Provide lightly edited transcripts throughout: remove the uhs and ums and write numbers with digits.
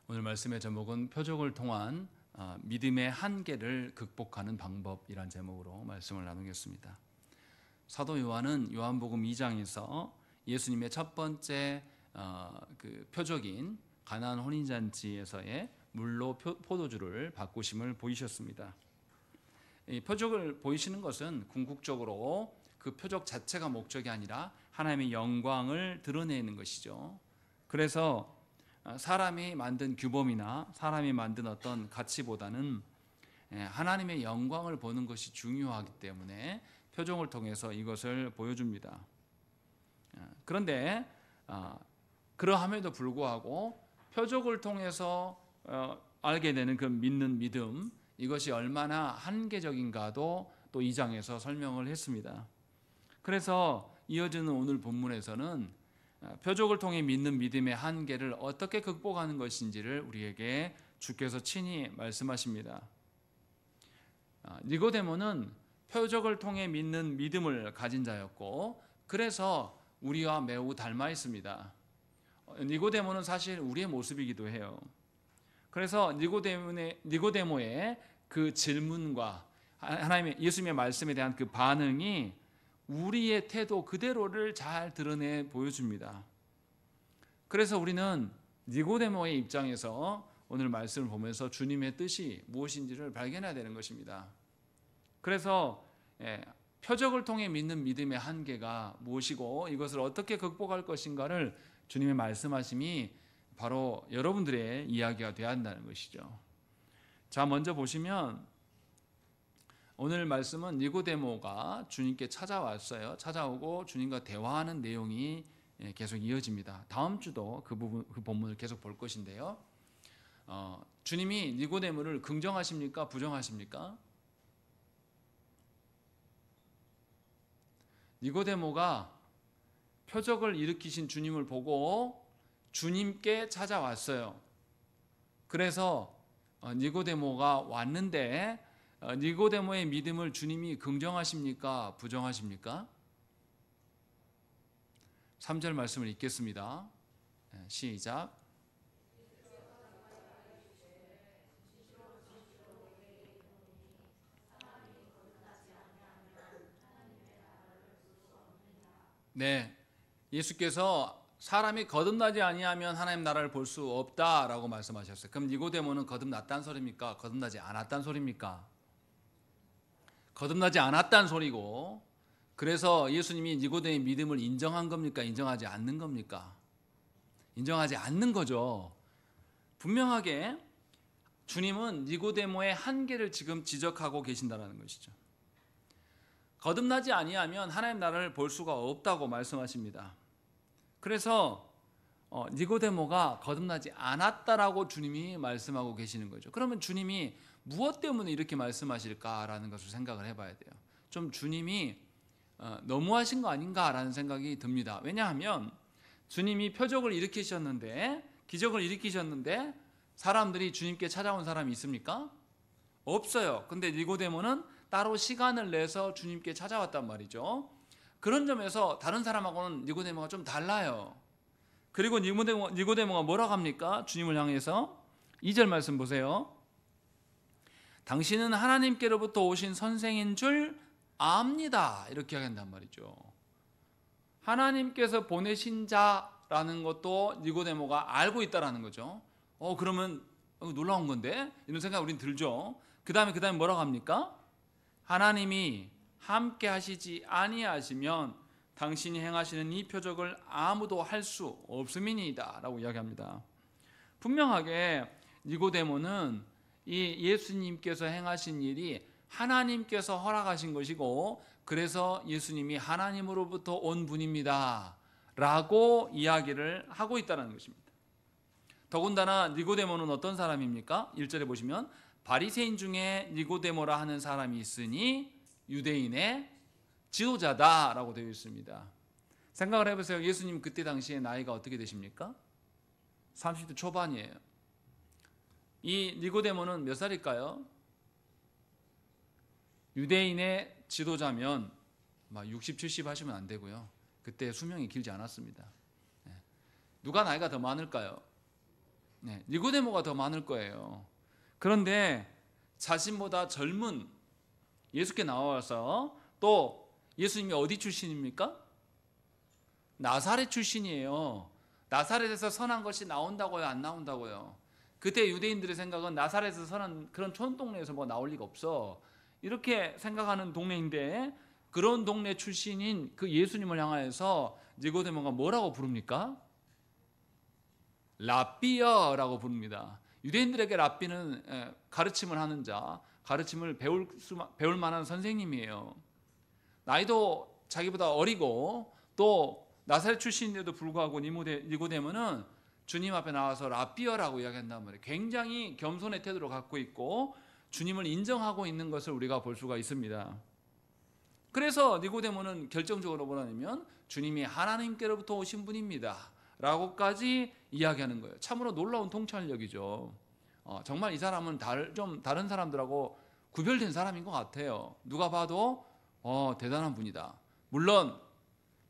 오늘 말씀의 제목은 표적을 통한 믿음의 한계를 극복하는 방법이란 제목으로 말씀을 나누겠습니다. 사도 요한은 요한복음 2장에서 예수님의 첫 번째 그 표적인 가나안 혼인잔치에서의 물로 포도주를 바꾸심을 보이셨습니다. 이 표적을 보이시는 것은 궁극적으로 그 표적 자체가 목적이 아니라 하나님의 영광을 드러내는 것이죠. 그래서 사람이 만든 규범이나 사람이 만든 어떤 가치보다는 하나님의 영광을 보는 것이 중요하기 때문에 표적을 통해서 이것을 보여줍니다. 그런데 그러함에도 불구하고 표적을 통해서 알게 되는 그 믿는 믿음, 이것이 얼마나 한계적인가도 또 2장에서 설명을 했습니다. 그래서 이어지는 오늘 본문에서는 표적을 통해 믿는 믿음의 한계를 어떻게 극복하는 것인지를 우리에게 주께서 친히 말씀하십니다. 니고데모는 표적을 통해 믿는 믿음을 가진 자였고, 그래서 우리와 매우 닮아 있습니다. 니고데모는 사실 우리의 모습이기도 해요. 그래서 니고데모의 그 질문과 하나님의 예수님의 말씀에 대한 그 반응이 우리의 태도 그대로를 잘 드러내 보여줍니다. 그래서 우리는 니고데모의 입장에서 오늘 말씀을 보면서 주님의 뜻이 무엇인지를 발견해야 되는 것입니다. 그래서 표적을 통해 믿는 믿음의 한계가 무엇이고 이것을 어떻게 극복할 것인가를 주님의 말씀하심이 바로 여러분들의 이야기가 되어야 한다는 것이죠. 자, 먼저 보시면 오늘 말씀은 니고데모가 주님께 찾아왔어요. 찾아오고 주님과 대화하는 내용이 계속 이어집니다. 다음 주도 그 본문을 계속 볼 것인데요. 주님이 니고데모를 긍정하십니까? 부정하십니까? 니고데모가 표적을 일으키신 주님을 보고 주님께 찾아왔어요. 그래서 니고데모가 왔는데 니고데모의 믿음을 주님이 긍정하십니까? 부정하십니까? 3절 말씀을 읽겠습니다. 시작. 네, 예수께서 사람이 거듭나지 아니하면 하나님 나라를 볼 수 없다라고 말씀하셨어요. 그럼 니고데모는 거듭났다는 소리입니까? 거듭나지 않았다는 소리입니까? 거듭나지 않았다는 소리고, 그래서 예수님이 니고데모의 믿음을 인정한 겁니까? 인정하지 않는 겁니까? 인정하지 않는 거죠. 분명하게 주님은 니고데모의 한계를 지금 지적하고 계신다는 것이죠. 거듭나지 아니하면 하나님 나라를 볼 수가 없다고 말씀하십니다. 그래서 니고데모가 거듭나지 않았다라고 주님이 말씀하고 계시는 거죠. 그러면 주님이 무엇 때문에 이렇게 말씀하실까라는 것을 생각을 해봐야 돼요. 좀 주님이 너무하신 거 아닌가라는 생각이 듭니다. 왜냐하면 주님이 표적을 일으키셨는데, 기적을 일으키셨는데 사람들이 주님께 찾아온 사람이 있습니까? 없어요. 근데 니고데모는 따로 시간을 내서 주님께 찾아왔단 말이죠. 그런 점에서 다른 사람하고는 니고데모가 좀 달라요. 그리고 니고데모가 뭐라고 합니까? 주님을 향해서 2절 말씀 보세요. 당신은 하나님께로부터 오신 선생인 줄 압니다. 이렇게 한단 말이죠. 하나님께서 보내신 자라는 것도 니고데모가 알고 있다라는 거죠. 그러면 놀라운 건데? 이런 생각 우린 들죠. 그 다음에 뭐라고 합니까? 하나님이 함께 하시지 아니하시면 당신이 행하시는 이 표적을 아무도 할 수 없음이니이다 라고 이야기합니다. 분명하게 니고데모는 이 예수님께서 행하신 일이 하나님께서 허락하신 것이고, 그래서 예수님이 하나님으로부터 온 분입니다 라고 이야기를 하고 있다는 것입니다. 더군다나 니고데모는 어떤 사람입니까? 1절에 보시면 바리새인 중에 니고데모라 하는 사람이 있으니 유대인의 지도자다라고 되어 있습니다. 생각을 해보세요. 예수님 그때 당시에 나이가 어떻게 되십니까? 30대 초반이에요. 이 니고데모는 몇 살일까요? 유대인의 지도자면 60, 70 하시면 안 되고요. 그때 수명이 길지 않았습니다. 누가 나이가 더 많을까요? 니고데모가 더 많을 거예요. 그런데 자신보다 젊은 예수께 나와서 또 예수님이 어디 출신입니까? 나사렛 출신이에요. 나사렛에서 선한 것이 나온다고요, 안 나온다고요? 그때 유대인들의 생각은 나사렛에서 선한 그런 촌동네에서 뭐 나올 리가 없어, 이렇게 생각하는 동네인데, 그런 동네 출신인 그 예수님을 향하여서 니고데모가 뭐라고 부릅니까? 랍비여라고 부릅니다. 유대인들에게 랍비는 가르침을 하는 자, 가르침을 배울 만한 선생님이에요. 나이도 자기보다 어리고 또 나사렛 출신인데도 불구하고 니고데모는 주님 앞에 나와서 랍비여라고 이야기한단 말이에요. 굉장히 겸손의 태도를 갖고 있고 주님을 인정하고 있는 것을 우리가 볼 수가 있습니다. 그래서 니고데모는 결정적으로 뭐냐면 주님이 하나님께로부터 오신 분입니다 라고까지 이야기하는 거예요. 참으로 놀라운 통찰력이죠. 정말 이 사람은 좀 다른 사람들하고 구별된 사람인 것 같아요. 누가 봐도 대단한 분이다. 물론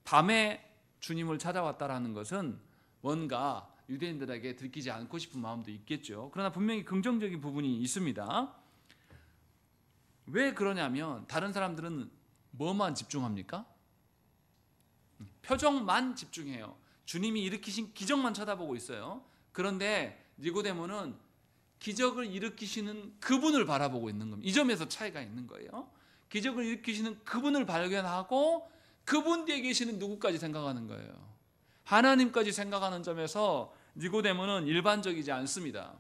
밤에 주님을 찾아왔다라는 것은 뭔가 유대인들에게 들키지 않고 싶은 마음도 있겠죠. 그러나 분명히 긍정적인 부분이 있습니다. 왜 그러냐면 다른 사람들은 뭐만 집중합니까? 표정만 집중해요. 주님이 일으키신 기적만 쳐다보고 있어요. 그런데 니고데모는 기적을 일으키시는 그분을 바라보고 있는 겁니다. 이 점에서 차이가 있는 거예요. 기적을 일으키시는 그분을 발견하고 그분 뒤에 계시는 누구까지 생각하는 거예요. 하나님까지 생각하는 점에서 니고데모는 일반적이지 않습니다.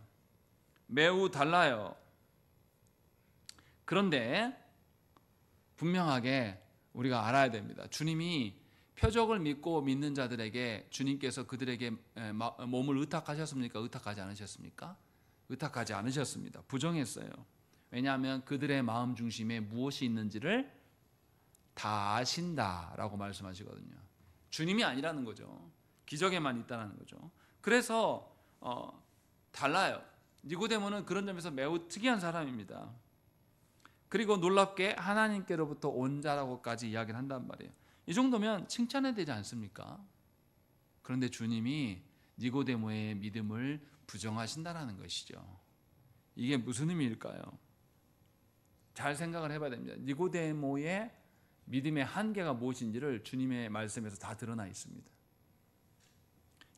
매우 달라요. 그런데 분명하게 우리가 알아야 됩니다. 주님이 표적을 믿고 믿는 자들에게 주님께서 그들에게 몸을 의탁하셨습니까? 의탁하지 않으셨습니까? 의탁하지 않으셨습니다. 부정했어요. 왜냐하면 그들의 마음 중심에 무엇이 있는지를 다 아신다라고 말씀하시거든요. 주님이 아니라는 거죠. 기적에만 있다는 거죠. 그래서 달라요. 니고데모는 그런 점에서 매우 특이한 사람입니다. 그리고 놀랍게 하나님께로부터 온 자라고까지 이야기를 한단 말이에요. 이 정도면 칭찬해야 되지 않습니까? 그런데 주님이 니고데모의 믿음을 부정하신다는 것이죠. 이게 무슨 의미일까요? 잘 생각을 해봐야 됩니다. 니고데모의 믿음의 한계가 무엇인지를 주님의 말씀에서 다 드러나 있습니다.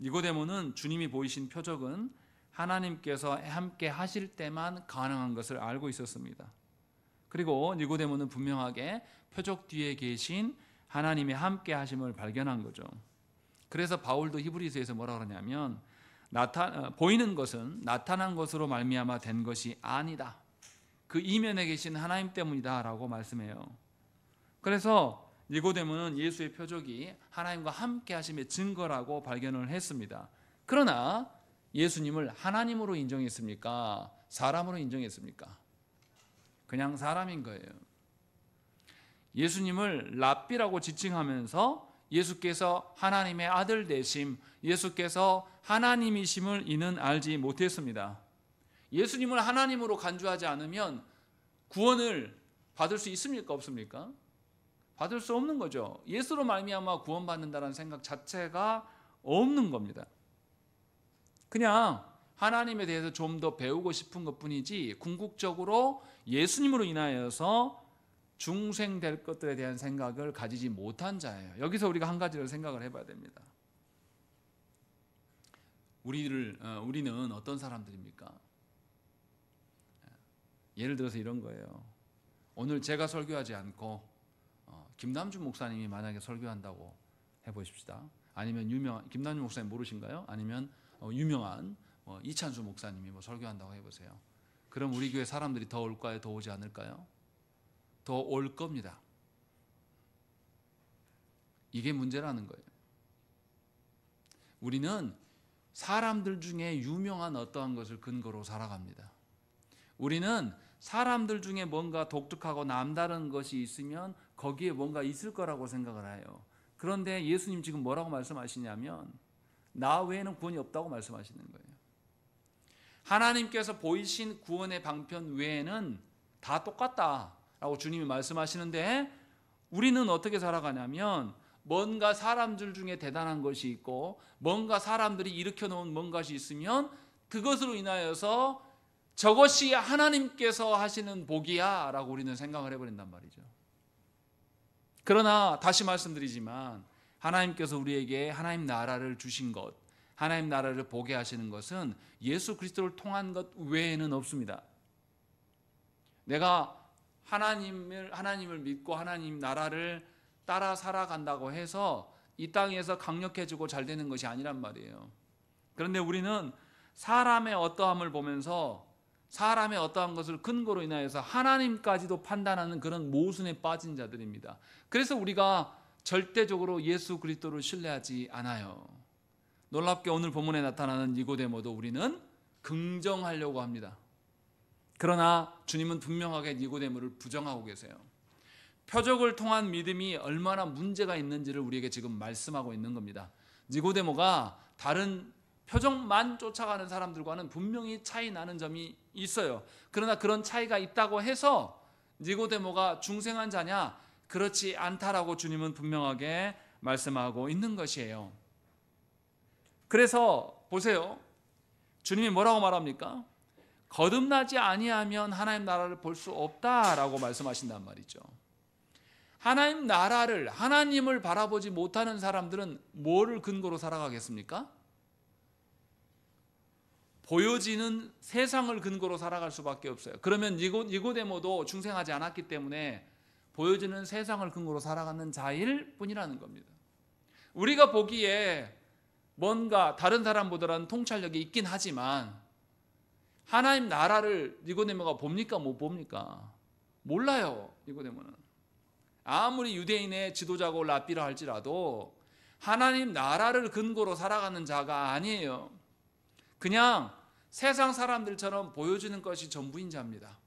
니고데모는 주님이 보이신 표적은 하나님께서 함께 하실 때만 가능한 것을 알고 있었습니다. 그리고 니고데모는 분명하게 표적 뒤에 계신 하나님의 함께 하심을 발견한 거죠. 그래서 바울도 히브리서에서 뭐라 그러냐면 보이는 것은 나타난 것으로 말미암아 된 것이 아니다. 그 이면에 계신 하나님 때문이다 라고 말씀해요. 그래서 니고데모는 예수의 표적이 하나님과 함께 하심의 증거라고 발견을 했습니다. 그러나 예수님을 하나님으로 인정했습니까? 사람으로 인정했습니까? 그냥 사람인 거예요. 예수님을 랍비라고 지칭하면서 예수께서 하나님의 아들 되심, 예수께서 하나님이심을 이는 알지 못했습니다. 예수님을 하나님으로 간주하지 않으면 구원을 받을 수 있습니까? 없습니까? 받을 수 없는 거죠. 예수로 말미암아 구원받는다는 생각 자체가 없는 겁니다. 그냥 하나님에 대해서 좀 더 배우고 싶은 것뿐이지 궁극적으로 예수님으로 인하여서 중생될 것들에 대한 생각을 가지지 못한 자예요. 여기서 우리가 한 가지를 생각을 해봐야 됩니다. 우리는 어떤 사람들입니까? 예를 들어서 이런 거예요. 오늘 제가 설교하지 않고 김남준 목사님이 만약에 설교한다고 해보십시다. 아니면 김남준 목사님 모르신가요? 아니면 유명한 이찬수 목사님이 설교한다고 해보세요. 그럼 우리 교회 사람들이 더 올까요? 더 오지 않을까요? 더 올 겁니다. 이게 문제라는 거예요. 우리는 사람들 중에 유명한 어떠한 것을 근거로 살아갑니다. 우리는 사람들 중에 뭔가 독특하고 남다른 것이 있으면 거기에 뭔가 있을 거라고 생각을 해요. 그런데 예수님 지금 뭐라고 말씀하시냐면 나 외에는 구원이 없다고 말씀하시는 거예요. 하나님께서 보이신 구원의 방편 외에는 다 똑같다라고 주님이 말씀하시는데 우리는 어떻게 살아가냐면 뭔가 사람들 중에 대단한 것이 있고 뭔가 사람들이 일으켜 놓은 뭔가가 있으면 그것으로 인하여서 저것이 하나님께서 하시는 복이야 라고 우리는 생각을 해버린단 말이죠. 그러나 다시 말씀드리지만 하나님께서 우리에게 하나님 나라를 주신 것, 하나님 나라를 보게 하시는 것은 예수 그리스도를 통한 것 외에는 없습니다. 내가 하나님을 믿고 하나님 나라를 따라 살아간다고 해서 이 땅에서 강력해지고 잘 되는 것이 아니란 말이에요. 그런데 우리는 사람의 어떠함을 보면서 사람의 어떠한 것을 근거로 인하여서 하나님까지도 판단하는 그런 모순에 빠진 자들입니다. 그래서 우리가 절대적으로 예수 그리스도를 신뢰하지 않아요. 놀랍게 오늘 본문에 나타나는 니고데모도 우리는 긍정하려고 합니다. 그러나 주님은 분명하게 니고데모를 부정하고 계세요. 표적을 통한 믿음이 얼마나 문제가 있는지를 우리에게 지금 말씀하고 있는 겁니다. 니고데모가 다른 표적만 쫓아가는 사람들과는 분명히 차이 나는 점이 있어요. 그러나 그런 차이가 있다고 해서 니고데모가 중생한 자냐? 그렇지 않다라고 주님은 분명하게 말씀하고 있는 것이에요. 그래서 보세요. 주님이 뭐라고 말합니까? 거듭나지 아니하면 하나님 나라를 볼 수 없다라고 말씀하신단 말이죠. 하나님 나라를, 하나님을 바라보지 못하는 사람들은 뭐를 근거로 살아가겠습니까? 보여지는 세상을 근거로 살아갈 수밖에 없어요. 그러면 니고데모도 중생하지 않았기 때문에 보여지는 세상을 근거로 살아가는 자일 뿐이라는 겁니다. 우리가 보기에 뭔가 다른 사람보다는 통찰력이 있긴 하지만 하나님 나라를 니고데모가 봅니까? 못 봅니까? 몰라요. 니고데모는 아무리 유대인의 지도자고 랍비라 할지라도 하나님 나라를 근거로 살아가는 자가 아니에요. 그냥 세상 사람들처럼 보여주는 것이 전부인 자입니다.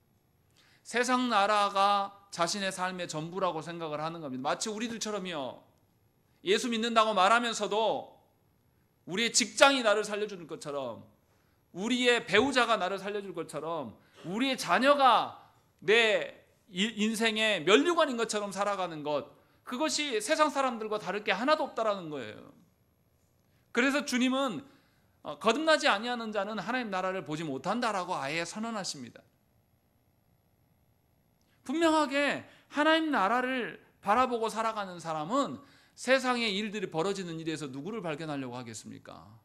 세상 나라가 자신의 삶의 전부라고 생각을 하는 겁니다. 마치 우리들처럼요. 예수 믿는다고 말하면서도 우리의 직장이 나를 살려주는 것처럼, 우리의 배우자가 나를 살려줄 것처럼, 우리의 자녀가 내 인생의 면류관인 것처럼 살아가는 것, 그것이 세상 사람들과 다를 게 하나도 없다라는 거예요. 그래서 주님은 거듭나지 아니하는 자는 하나님 나라를 보지 못한다라고 아예 선언하십니다. 분명하게 하나님 나라를 바라보고 살아가는 사람은 세상의 일들이 벌어지는 일에서 누구를 발견하려고 하겠습니까?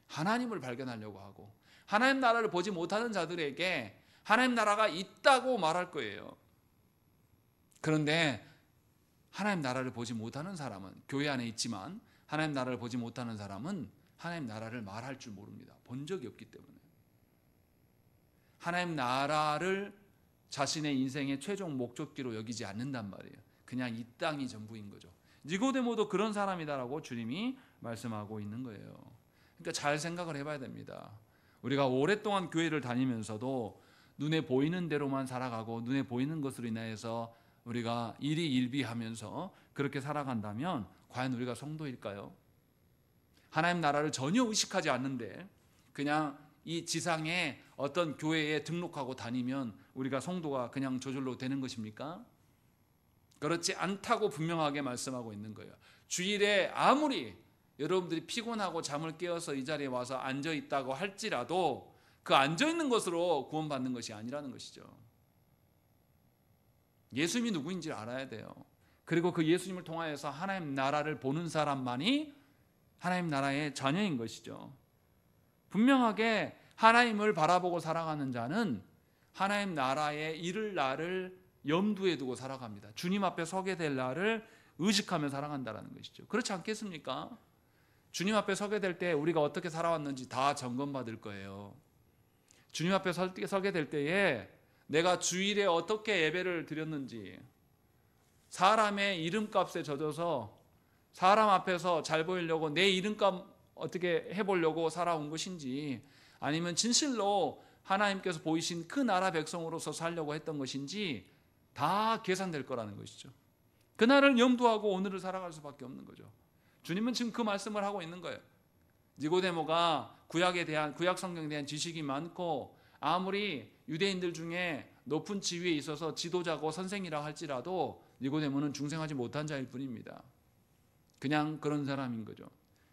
하나님을 발견하려고 하고, 하나님 나라를 보지 못하는 자들에게 하나님 나라가 있다고 말할 거예요. 그런데 하나님 나라를 보지 못하는 사람은, 교회 안에 있지만 하나님 나라를 보지 못하는 사람은 하나님 나라를 말할 줄 모릅니다. 본 적이 없기 때문에. 하나님 나라를 자신의 인생의 최종 목적지로 여기지 않는단 말이에요. 그냥 이 땅이 전부인 거죠. 니고데모도 그런 사람이다라고 주님이 말씀하고 있는 거예요. 그러니까 잘 생각을 해봐야 됩니다. 우리가 오랫동안 교회를 다니면서도 눈에 보이는 대로만 살아가고 눈에 보이는 것으로 인하여서 우리가 일희일비하면서 그렇게 살아간다면 과연 우리가 성도일까요? 하나님 나라를 전혀 의식하지 않는데 그냥 이 지상에 어떤 교회에 등록하고 다니면 우리가 성도가 그냥 저절로 되는 것입니까? 그렇지 않다고 분명하게 말씀하고 있는 거예요. 주일에 아무리 여러분들이 피곤하고 잠을 깨어서 이 자리에 와서 앉아 있다고 할지라도 그 앉아 있는 것으로 구원받는 것이 아니라는 것이죠. 예수님이 누구인지 알아야 돼요. 그리고 그 예수님을 통하여서 하나님 나라를 보는 사람만이 하나님 나라의 자녀인 것이죠. 분명하게 하나님을 바라보고 살아가는 자는 하나님 나라에 이를 날을 염두에 두고 살아갑니다. 주님 앞에 서게 될 날을 의식하며 살아간다는 것이죠. 그렇지 않겠습니까? 주님 앞에 서게 될 때 우리가 어떻게 살아왔는지 다 점검받을 거예요. 주님 앞에 서게 될 때에 내가 주일에 어떻게 예배를 드렸는지, 사람의 이름값에 젖어서 사람 앞에서 잘 보이려고 내 이름값 어떻게 해보려고 살아온 것인지, 아니면 진실로 하나님께서 보이신 그 나라 백성으로서 살려고 했던 것인지 다 계산될 거라는 것이죠. 그날을 염두하고 오늘을 살아갈 수밖에 없는 거죠. 주님은 지금 그 말씀을 하고 있는 거예요. 니고데모가 구약 성경에 대한 지식이 많고 아무리 유대인들 중에 높은 지위에 있어서 지도자고 선생이라 할지라도 니고데모는 중생하지 못한 자일 뿐입니다. 그냥 그런 사람인 거죠.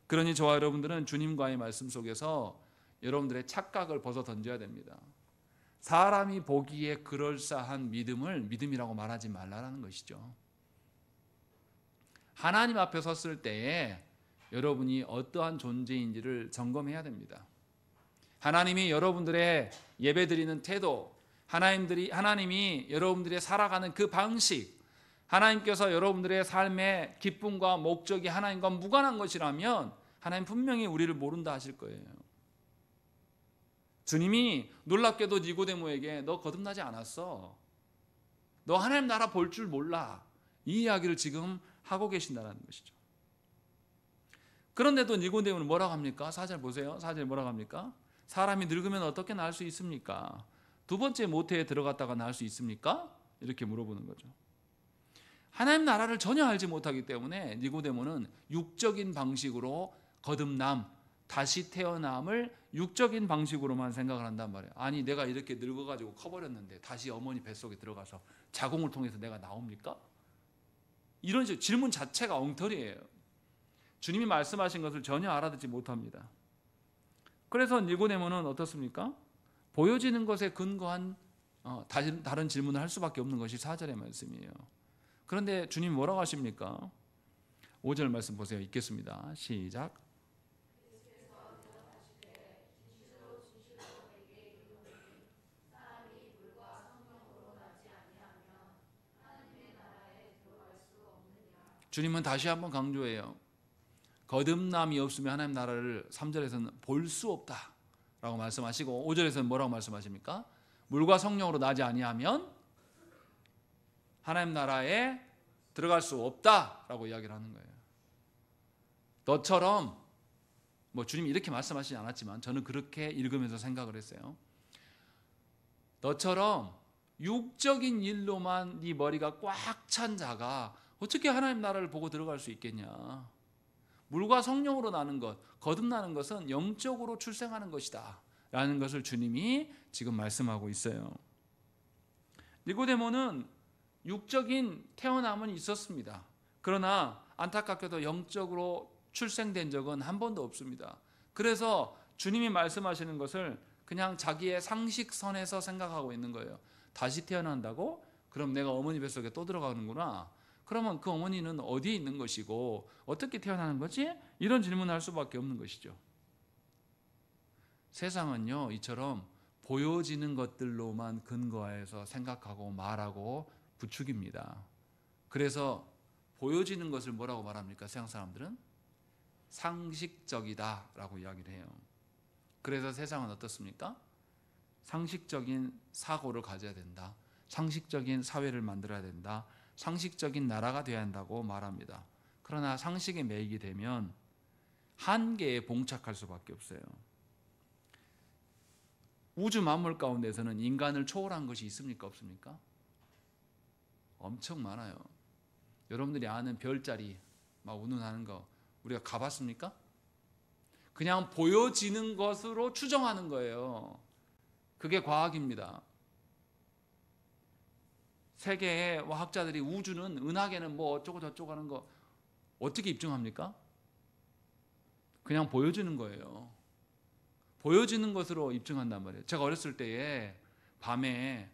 그러니 저와 여러분들은 주님과의 말씀 속에서 여러분들의 착각을 벗어 던져야 됩니다. 사람이 보기에 그럴싸한 믿음을 믿음이라고 말하지 말라는 것이죠. 하나님 앞에 섰을 때에 여러분이 어떠한 존재인지를 점검해야 됩니다. 하나님이 여러분들의 예배드리는 태도, 하나님이 여러분들이 살아가는 그 방식, 하나님께서 여러분들의 삶의 기쁨과 목적이 하나님과 무관한 것이라면 하나님 분명히 우리를 모른다 하실 거예요. 주님이 놀랍게도 니고데모에게 너 거듭나지 않았어. 너 하나님 나라 볼 줄 몰라. 이 이야기를 지금 하고 계신다는 것이죠. 그런데도 니고데모는 뭐라고 합니까? 4절 보세요. 4절 뭐라고 합니까? 사람이 늙으면 어떻게 나을 수 있습니까? 두 번째 모태에 들어갔다가 나을 수 있습니까? 이렇게 물어보는 거죠. 하나님 나라를 전혀 알지 못하기 때문에 니고데모는 육적인 방식으로 거듭남, 다시 태어남을 육적인 방식으로만 생각을 한단 말이에요. 아니 내가 이렇게 늙어가지고 커버렸는데 다시 어머니 뱃속에 들어가서 자궁을 통해서 내가 나옵니까? 이런 질문 자체가 엉터리예요. 주님이 말씀하신 것을 전혀 알아듣지 못합니다. 그래서 니고데모는 어떻습니까? 보여지는 것에 근거한 다른 질문을 할 수밖에 없는 것이 4절의 말씀이에요. 그런데 주님 뭐라고 하십니까? 5절 말씀 보세요. 읽겠습니다. 시작. 주님은 다시 한번 강조해요. 거듭남이 없으면 하나님 나라를 3절에서는 볼 수 없다 라고 말씀하시고 5절에서는 뭐라고 말씀하십니까? 물과 성령으로 나지 아니하면 하나님 나라에 들어갈 수 없다라고 이야기를 하는 거예요. 너처럼 주님이 이렇게 말씀하시지 않았지만 저는 그렇게 읽으면서 생각을 했어요. 너처럼 육적인 일로만 네 머리가 꽉 찬 자가 어떻게 하나님 나라를 보고 들어갈 수 있겠냐. 물과 성령으로 나는 것, 거듭나는 것은 영적으로 출생하는 것이다 라는 것을 주님이 지금 말씀하고 있어요. 니고데모는 육적인 태어남은 있었습니다. 그러나 안타깝게도 영적으로 출생된 적은 한 번도 없습니다. 그래서 주님이 말씀하시는 것을 그냥 자기의 상식선에서 생각하고 있는 거예요. 다시 태어난다고? 그럼 내가 어머니 뱃속에 또 들어가는구나. 그러면 그 어머니는 어디에 있는 것이고 어떻게 태어나는 거지? 이런 질문을 할 수밖에 없는 것이죠. 세상은요 이처럼 보여지는 것들로만 근거해서 생각하고 말하고 부추깁니다. 그래서 보여지는 것을 뭐라고 말합니까? 세상 사람들은 상식적이다 라고 이야기를 해요. 그래서 세상은 어떻습니까? 상식적인 사고를 가져야 된다. 상식적인 사회를 만들어야 된다. 상식적인 나라가 되어야 한다고 말합니다. 그러나 상식에 매이게 되면 한계에 봉착할 수밖에 없어요. 우주 만물 가운데서는 인간을 초월한 것이 있습니까? 없습니까? 엄청 많아요. 여러분들이 아는 별자리 막 운운하는 거 우리가 가봤습니까? 그냥 보여지는 것으로 추정하는 거예요. 그게 과학입니다. 세계의 화학자들이 우주는 은하계는 뭐 어쩌고 저쩌고 하는 거 어떻게 입증합니까? 그냥 보여주는 거예요. 보여지는 것으로 입증한단 말이에요. 제가 어렸을 때에 밤에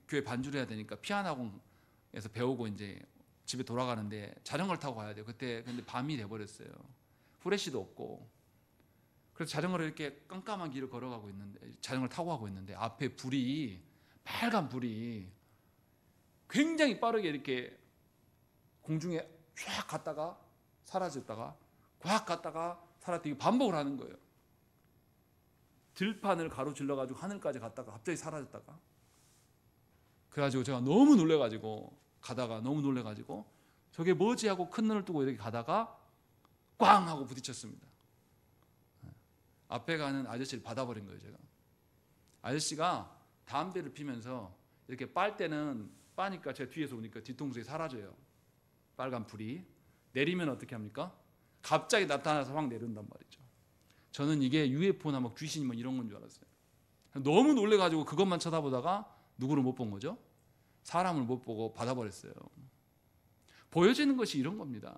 교회 반주를 해야 되니까 피아노학원에서 배우고 이제 집에 돌아가는데 자전거를 타고 가야 돼요. 그때 근데 밤이 돼버렸어요. 후레쉬도 없고. 그래서 자전거를 이렇게 깜깜한 길을 걸어가고 있는데 자전거를 타고 가고 있는데 앞에 불이 빨간 불이 굉장히 빠르게 이렇게 공중에 쫙 갔다가 사라졌다가 꽉 갔다가 사라졌다가 이거 반복을 하는 거예요. 들판을 가로질러가지고 하늘까지 갔다가 갑자기 사라졌다가 그래가지고 제가 너무 놀래가지고 가다가 너무 놀래가지고 저게 뭐지 하고 큰 눈을 뜨고 이렇게 가다가 꽝 하고 부딪혔습니다. 앞에 가는 아저씨를 받아버린 거예요. 제가 아저씨가 담배를 피면서 이렇게 빨 때는 빠니까 제 뒤에서 오니까 뒤통수에 사라져요. 빨간 불이 내리면 어떻게 합니까? 갑자기 나타나서 확 내린단 말이죠. 저는 이게 UFO나 막 귀신이 뭐 이런 건 줄 알았어요. 너무 놀래가지고 그것만 쳐다보다가 누구를 못 본 거죠? 사람을 못 보고 받아버렸어요. 보여지는 것이 이런 겁니다.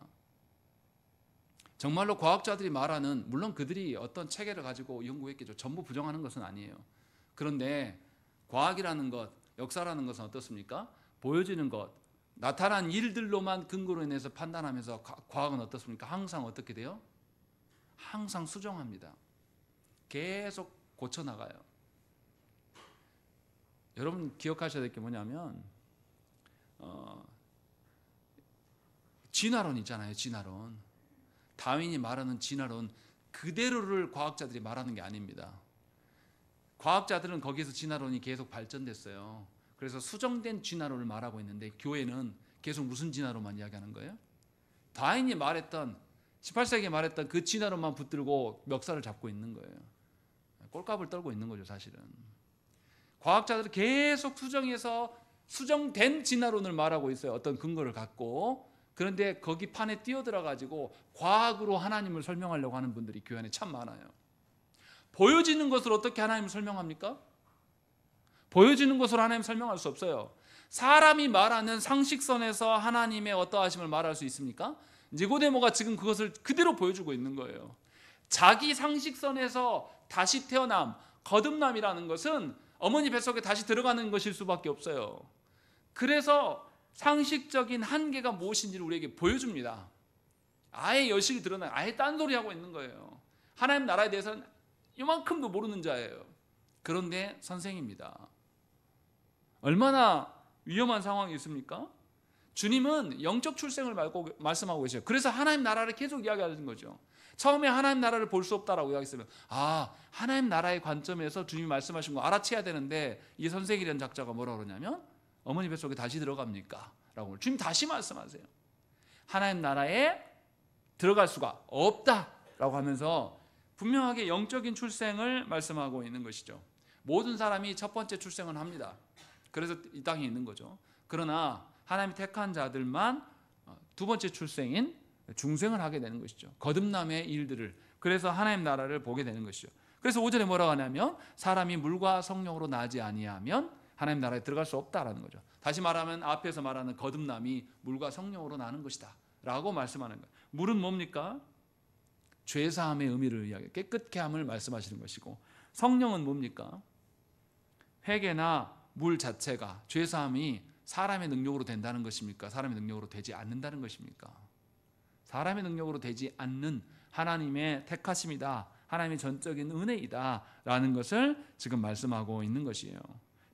정말로 과학자들이 말하는, 물론 그들이 어떤 체계를 가지고 연구했겠죠. 전부 부정하는 것은 아니에요. 그런데 과학이라는 것, 역사라는 것은 어떻습니까? 보여지는 것, 나타난 일들로만 근거로 인해서 판단하면서 과학은 어떻습니까? 항상 어떻게 돼요? 항상 수정합니다. 계속 고쳐나가요. 여러분 기억하셔야 될 게 뭐냐면 진화론 있잖아요. 진화론. 다윈이 말하는 진화론 그대로를 과학자들이 말하는 게 아닙니다. 과학자들은 거기에서 진화론이 계속 발전됐어요. 그래서 수정된 진화론을 말하고 있는데 교회는 계속 무슨 진화론만 이야기하는 거예요? 다윈이 말했던 18세기에 말했던 그 진화론만 붙들고 멱살을 잡고 있는 거예요. 꼴값을 떨고 있는 거죠, 사실은. 과학자들은 계속 수정해서 수정된 진화론을 말하고 있어요. 어떤 근거를 갖고. 그런데 거기 판에 뛰어들어 가지고 과학으로 하나님을 설명하려고 하는 분들이 교회 안에 참 많아요. 보여지는 것을 어떻게 하나님을 설명합니까? 보여지는 것으로 하나님 설명할 수 없어요. 사람이 말하는 상식선에서 하나님의 어떠하심을 말할 수 있습니까? 니고데모가 지금 그것을 그대로 보여주고 있는 거예요. 자기 상식선에서 다시 태어남, 거듭남이라는 것은 어머니 뱃속에 다시 들어가는 것일 수밖에 없어요. 그래서 상식적인 한계가 무엇인지를 우리에게 보여줍니다. 아예 여식이 드러나요. 아예 딴소리 하고 있는 거예요. 하나님 나라에 대해서는 이만큼도 모르는 자예요. 그런데 선생입니다. 얼마나 위험한 상황이 있습니까? 주님은 영적 출생을 말씀하고 계셔요. 그래서 하나님 나라를 계속 이야기하는 거죠. 처음에 하나님 나라를 볼 수 없다라고 이야기했으면 하나님 나라의 관점에서 주님이 말씀하신 거 알아채야 되는데 이 선생이라는 작자가 뭐라고 그러냐면 어머니 뱃속에 다시 들어갑니까? 라고 주님 다시 말씀하세요. 하나님 나라에 들어갈 수가 없다라고 하면서 분명하게 영적인 출생을 말씀하고 있는 것이죠. 모든 사람이 첫 번째 출생을 합니다. 그래서 이 땅에 있는 거죠. 그러나 하나님이 택한 자들만 두 번째 출생인 중생을 하게 되는 것이죠. 거듭남의 일들을. 그래서 하나님 나라를 보게 되는 것이죠. 그래서 5절에 뭐라고 하냐면 사람이 물과 성령으로 나지 아니하면 하나님 나라에 들어갈 수 없다라는 거죠. 다시 말하면 앞에서 말하는 거듭남이 물과 성령으로 나는 것이다 라고 말씀하는 거예요. 물은 뭡니까? 죄사함의 의미를 이야기해요. 깨끗게 함을 말씀하시는 것이고, 성령은 뭡니까? 회개나 물 자체가 죄사함이 사람의 능력으로 된다는 것입니까? 사람의 능력으로 되지 않는다는 것입니까? 사람의 능력으로 되지 않는 하나님의 택하심이다, 하나님의 전적인 은혜이다 라는 것을 지금 말씀하고 있는 것이에요.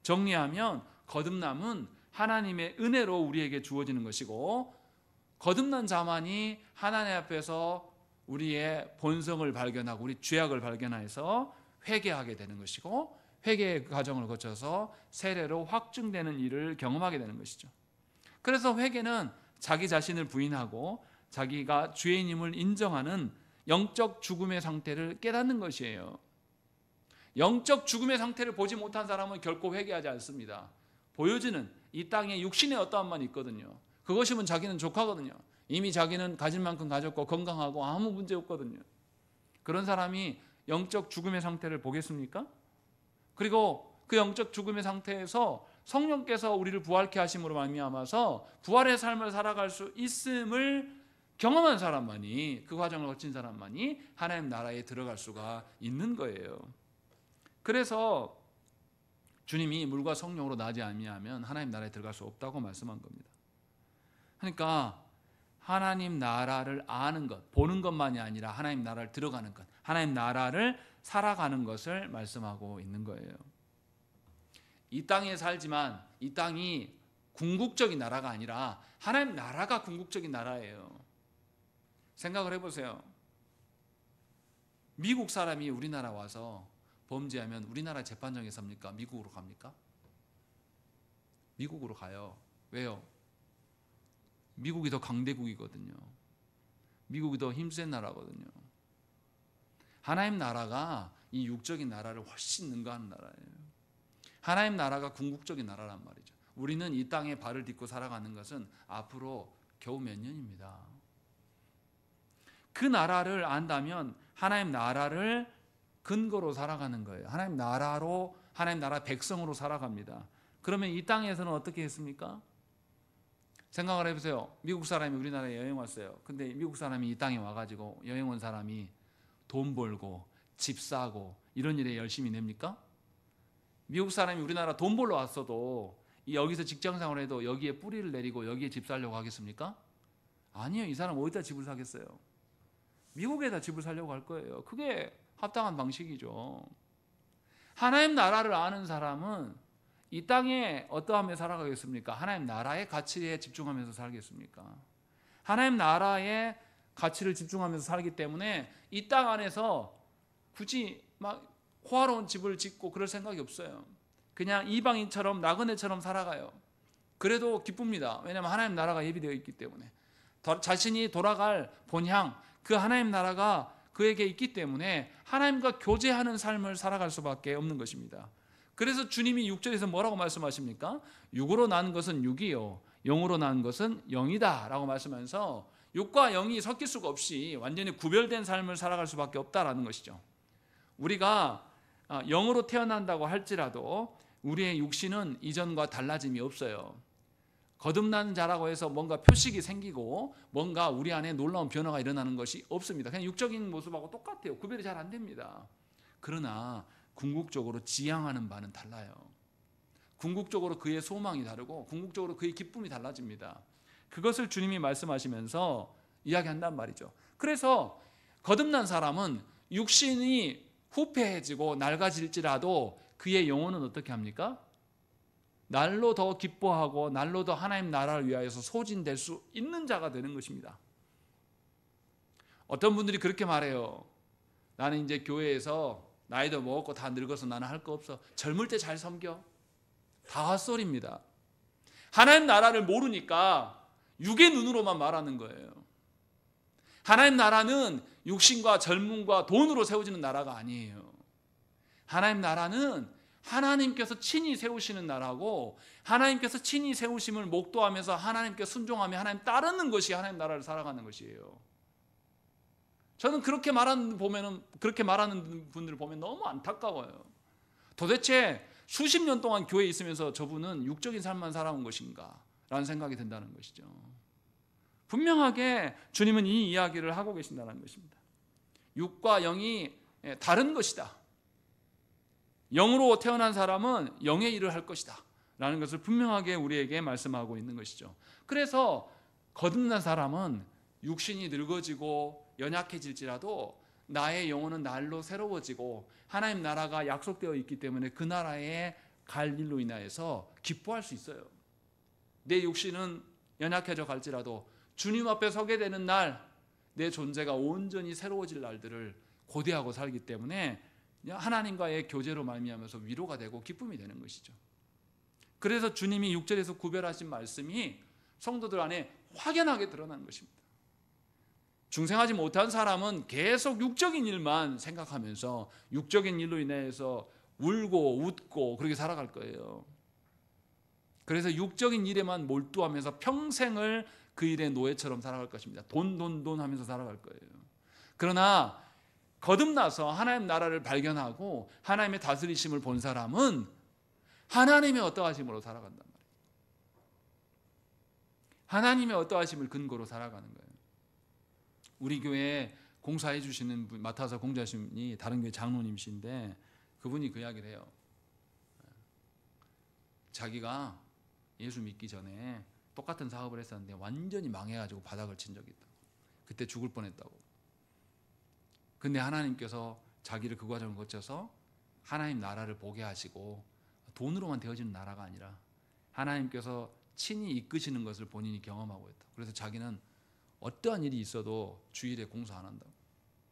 정리하면 거듭남은 하나님의 은혜로 우리에게 주어지는 것이고, 거듭난 자만이 하나님 앞에서 우리의 본성을 발견하고 우리 죄악을 발견해서 회개하게 되는 것이고, 회개의 과정을 거쳐서 세례로 확증되는 일을 경험하게 되는 것이죠. 그래서 회개는 자기 자신을 부인하고 자기가 죄인임을 인정하는 영적 죽음의 상태를 깨닫는 것이에요. 영적 죽음의 상태를 보지 못한 사람은 결코 회개하지 않습니다. 보여지는 이 땅에 육신의 어떠함만 있거든요. 그것이면 자기는 족하거든요. 이미 자기는 가질 만큼 가졌고 건강하고 아무 문제 없거든요. 그런 사람이 영적 죽음의 상태를 보겠습니까? 그리고 그 영적 죽음의 상태에서 성령께서 우리를 부활케 하심으로 말미암아서 부활의 삶을 살아갈 수 있음을 경험한 사람만이, 그 과정을 거친 사람만이 하나님 나라에 들어갈 수가 있는 거예요. 그래서 주님이 물과 성령으로 나지 아니하면 하나님 나라에 들어갈 수 없다고 말씀한 겁니다. 그러니까 하나님 나라를 아는 것, 보는 것만이 아니라 하나님 나라를 들어가는 것, 하나님 나라를 살아가는 것을 말씀하고 있는 거예요. 이 땅에 살지만 이 땅이 궁극적인 나라가 아니라 하나님 나라가 궁극적인 나라예요. 생각을 해보세요. 미국 사람이 우리나라 와서 범죄하면 우리나라 재판정에 섭니까? 미국으로 갑니까? 미국으로 가요. 왜요? 미국이 더 강대국이거든요. 미국이 더 힘센 나라거든요. 하나님 나라가 이 육적인 나라를 훨씬 능가하는 나라예요. 하나님 나라가 궁극적인 나라란 말이죠. 우리는 이 땅에 발을 딛고 살아가는 것은 앞으로 겨우 몇 년입니다. 그 나라를 안다면 하나님 나라를 근거로 살아가는 거예요. 하나님 나라로, 하나님 나라 백성으로 살아갑니다. 그러면 이 땅에서는 어떻게 했습니까? 생각을 해보세요. 미국 사람이 우리나라에 여행 왔어요. 근데 미국 사람이 이 땅에 와가지고 여행 온 사람이 돈 벌고 집 사고 이런 일에 열심히 냅니까? 미국 사람이 우리나라 돈 벌러 왔어도 여기서 직장 생활을 해도 여기에 뿌리를 내리고 여기에 집 살려고 하겠습니까? 아니에요. 이 사람 어디다 집을 사겠어요? 미국에다 집을 살려고 할 거예요. 그게 합당한 방식이죠. 하나님 나라를 아는 사람은 이 땅에 어떠하며 살아가겠습니까? 하나님 나라의 가치에 집중하면서 살겠습니까? 하나님 나라의 가치를 집중하면서 살기 때문에 이 땅 안에서 굳이 막 호화로운 집을 짓고 그럴 생각이 없어요. 그냥 이방인처럼 나그네처럼 살아가요. 그래도 기쁩니다. 왜냐하면 하나님 나라가 예비되어 있기 때문에. 자신이 돌아갈 본향, 그 하나님 나라가 그에게 있기 때문에 하나님과 교제하는 삶을 살아갈 수밖에 없는 것입니다. 그래서 주님이 6절에서 뭐라고 말씀하십니까? 육으로 난 것은 육이요 영으로 난 것은 영이다 라고 말씀하면서 육과 영이 섞일 수가 없이 완전히 구별된 삶을 살아갈 수밖에 없다라는 것이죠. 우리가 영으로 태어난다고 할지라도 우리의 육신은 이전과 달라짐이 없어요. 거듭난 자라고 해서 뭔가 표식이 생기고 뭔가 우리 안에 놀라운 변화가 일어나는 것이 없습니다. 그냥 육적인 모습하고 똑같아요. 구별이 잘 안 됩니다. 그러나 궁극적으로 지향하는 바는 달라요. 궁극적으로 그의 소망이 다르고 궁극적으로 그의 기쁨이 달라집니다. 그것을 주님이 말씀하시면서 이야기한단 말이죠. 그래서 거듭난 사람은 육신이 후패해지고 낡아질지라도 그의 영혼은 어떻게 합니까? 날로 더 기뻐하고 날로 더 하나님 나라를 위하여서 소진될 수 있는 자가 되는 것입니다. 어떤 분들이 그렇게 말해요. 나는 이제 교회에서 나이도 먹었고 다 늙어서 나는 할 거 없어. 젊을 때 잘 섬겨. 다 헛소리입니다. 하나님 나라를 모르니까 육의 눈으로만 말하는 거예요. 하나님 나라는 육신과 젊음과 돈으로 세워지는 나라가 아니에요. 하나님 나라는 하나님께서 친히 세우시는 나라고 하나님께서 친히 세우심을 목도하면서 하나님께 순종하며 하나님 따르는 것이 하나님 나라를 살아가는 것이에요. 저는 그렇게 말하는 분들을 보면 너무 안타까워요. 도대체 수십 년 동안 교회에 있으면서 저분은 육적인 삶만 살아온 것인가 라는 생각이 든다는 것이죠. 분명하게 주님은 이 이야기를 하고 계신다는 것입니다. 육과 영이 다른 것이다. 영으로 태어난 사람은 영의 일을 할 것이다 라는 것을 분명하게 우리에게 말씀하고 있는 것이죠. 그래서 거듭난 사람은 육신이 늙어지고 연약해질지라도 나의 영혼은 날로 새로워지고 하나님 나라가 약속되어 있기 때문에 그 나라에 갈 일로 인하여서 기뻐할 수 있어요. 내 육신은 연약해져 갈지라도 주님 앞에 서게 되는 날 내 존재가 온전히 새로워질 날들을 고대하고 살기 때문에 하나님과의 교제로 말미암아서 위로가 되고 기쁨이 되는 것이죠. 그래서 주님이 6절에서 구별하신 말씀이 성도들 안에 확연하게 드러난 것입니다. 중생하지 못한 사람은 계속 육적인 일만 생각하면서 육적인 일로 인해서 울고 웃고 그렇게 살아갈 거예요. 그래서 육적인 일에만 몰두하면서 평생을 그 일의 노예처럼 살아갈 것입니다. 돈 하면서 살아갈 거예요. 그러나 거듭나서 하나님 나라를 발견하고 하나님의 다스리심을 본 사람은 하나님의 어떠하심으로 살아간단 말이에요. 하나님의 어떠하심을 근거로 살아가는 거예요. 우리 교회에 공사해 주시는 분, 맡아서 공자하신 분이 다른 교회 장로님이신데 그분이 그 이야기를 해요. 자기가 예수 믿기 전에 똑같은 사업을 했었는데 완전히 망해가지고 바닥을 친 적이 있다고. 그때 죽을 뻔했다고. 근데 하나님께서 자기를 그 과정을 거쳐서 하나님 나라를 보게 하시고 돈으로만 되어지는 나라가 아니라 하나님께서 친히 이끄시는 것을 본인이 경험하고 있다. 그래서 자기는 어떠한 일이 있어도 주일에 공사 안 한다고.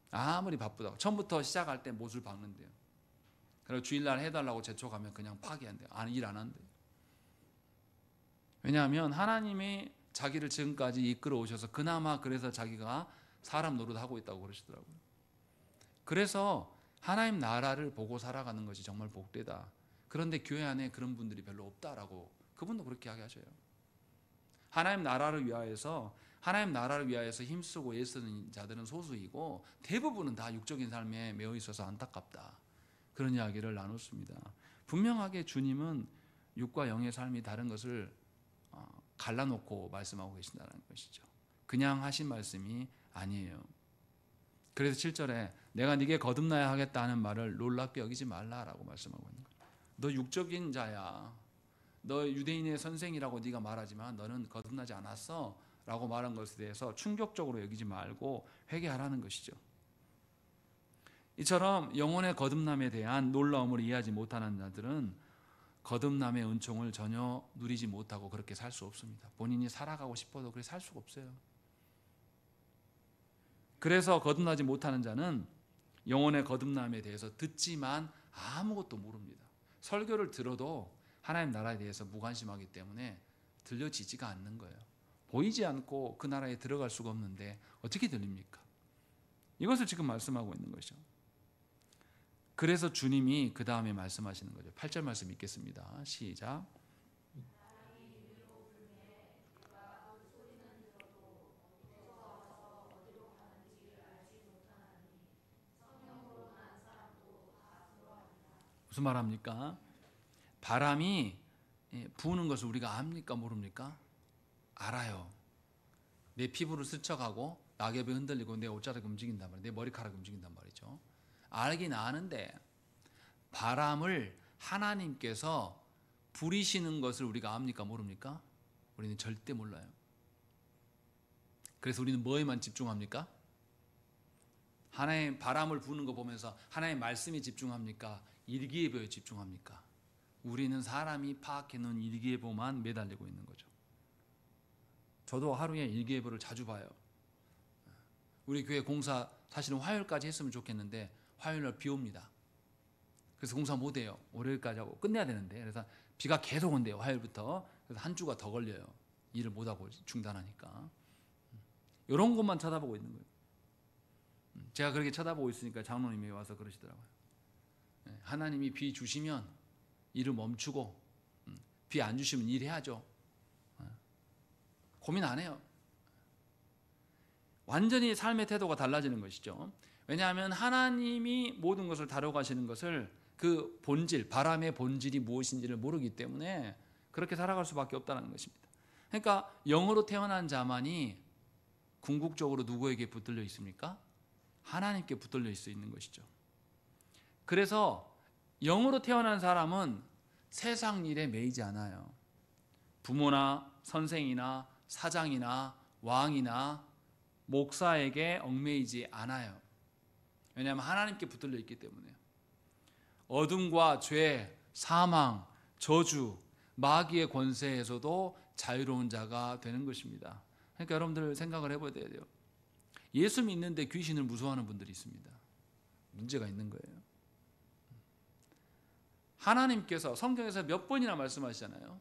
아무리 바쁘다고. 처음부터 시작할 때 못을 박는데요. 그리고 주일날 해달라고 재촉하면 그냥 파기한대요. 일 안 한대요. 왜냐하면 하나님이 자기를 지금까지 이끌어 오셔서 그나마 그래서 자기가 사람 노릇하고 있다고 그러시더라고요. 그래서 하나님 나라를 보고 살아가는 것이 정말 복되다. 그런데 교회 안에 그런 분들이 별로 없다라고 그분도 그렇게 이야기하셔요. 하나님 나라를 위하여서 힘쓰고 애쓰는 자들은 소수이고 대부분은 다 육적인 삶에 매여 있어서 안타깝다. 그런 이야기를 나눴습니다. 분명하게 주님은 육과 영의 삶이 다른 것을 갈라놓고 말씀하고 계신다는 것이죠. 그냥 하신 말씀이 아니에요. 그래서 7절에 내가 네게 거듭나야 하겠다 하는 말을 놀랍게 여기지 말라라고 말씀하고 있는 거예요. 너 육적인 자야. 너 유대인의 선생이라고 네가 말하지만 너는 거듭나지 않았어 라고 말한 것에 대해서 충격적으로 여기지 말고 회개하라는 것이죠. 이처럼 영혼의 거듭남에 대한 놀라움을 이해하지 못하는 자들은 거듭남의 은총을 전혀 누리지 못하고 그렇게 살 수 없습니다. 본인이 살아가고 싶어도 그렇게 살 수가 없어요. 그래서 거듭나지 못하는 자는 영혼의 거듭남에 대해서 듣지만 아무것도 모릅니다. 설교를 들어도 하나님 나라에 대해서 무관심하기 때문에 들려지지가 않는 거예요. 보이지 않고 그 나라에 들어갈 수가 없는데 어떻게 들립니까? 이것을 지금 말씀하고 있는 것이죠. 그래서 주님이 그 다음에 말씀하시는 거죠. 8절 말씀 읽겠습니다. 시작. 무슨 말합니까? 바람이 부는 것을 우리가 압니까? 모릅니까? 알아요. 내 피부를 스쳐가고 낙엽이 흔들리고 내 옷자락이 움직인단 말이에요. 내 머리카락이 움직인단 말이죠. 알긴 아는데 바람을 하나님께서 부리시는 것을 우리가 압니까? 모릅니까? 우리는 절대 몰라요. 그래서 우리는 뭐에만 집중합니까? 하나님 바람을 부는 거 보면서 하나님 말씀에 집중합니까? 일기예보에 집중합니까? 우리는 사람이 파악해놓은 일기예보만 매달리고 있는 거죠. 저도 하루에 일기예보를 자주 봐요. 우리 교회 공사 사실은 화요일까지 했으면 좋겠는데 화요일날 비 옵니다. 그래서 공사 못해요. 월요일까지 하고 끝내야 되는데 그래서 비가 계속 온대요. 화요일부터. 그래서 한 주가 더 걸려요. 일을 못하고 중단하니까. 이런 것만 쳐다보고 있는 거예요. 제가 그렇게 쳐다보고 있으니까 장로님이 와서 그러시더라고요. 하나님이 비 주시면 일을 멈추고 비 안 주시면 일해야죠. 고민 안 해요. 완전히 삶의 태도가 달라지는 것이죠. 왜냐하면 하나님이 모든 것을 다뤄가시는 것을 그 본질, 바람의 본질이 무엇인지를 모르기 때문에 그렇게 살아갈 수밖에 없다는 것입니다. 그러니까 영으로 태어난 자만이 궁극적으로 누구에게 붙들려 있습니까? 하나님께 붙들려 있는 것이죠. 그래서 영으로 태어난 사람은 세상 일에 매이지 않아요. 부모나 선생이나 사장이나 왕이나 목사에게 얽매이지 않아요. 왜냐하면 하나님께 붙들려 있기 때문에요. 어둠과 죄, 사망, 저주, 마귀의 권세에서도 자유로운 자가 되는 것입니다. 그러니까 여러분들 생각을 해봐야 돼요. 예수 믿는데 귀신을 무서워하는 분들이 있습니다. 문제가 있는 거예요. 하나님께서 성경에서 몇 번이나 말씀하시잖아요.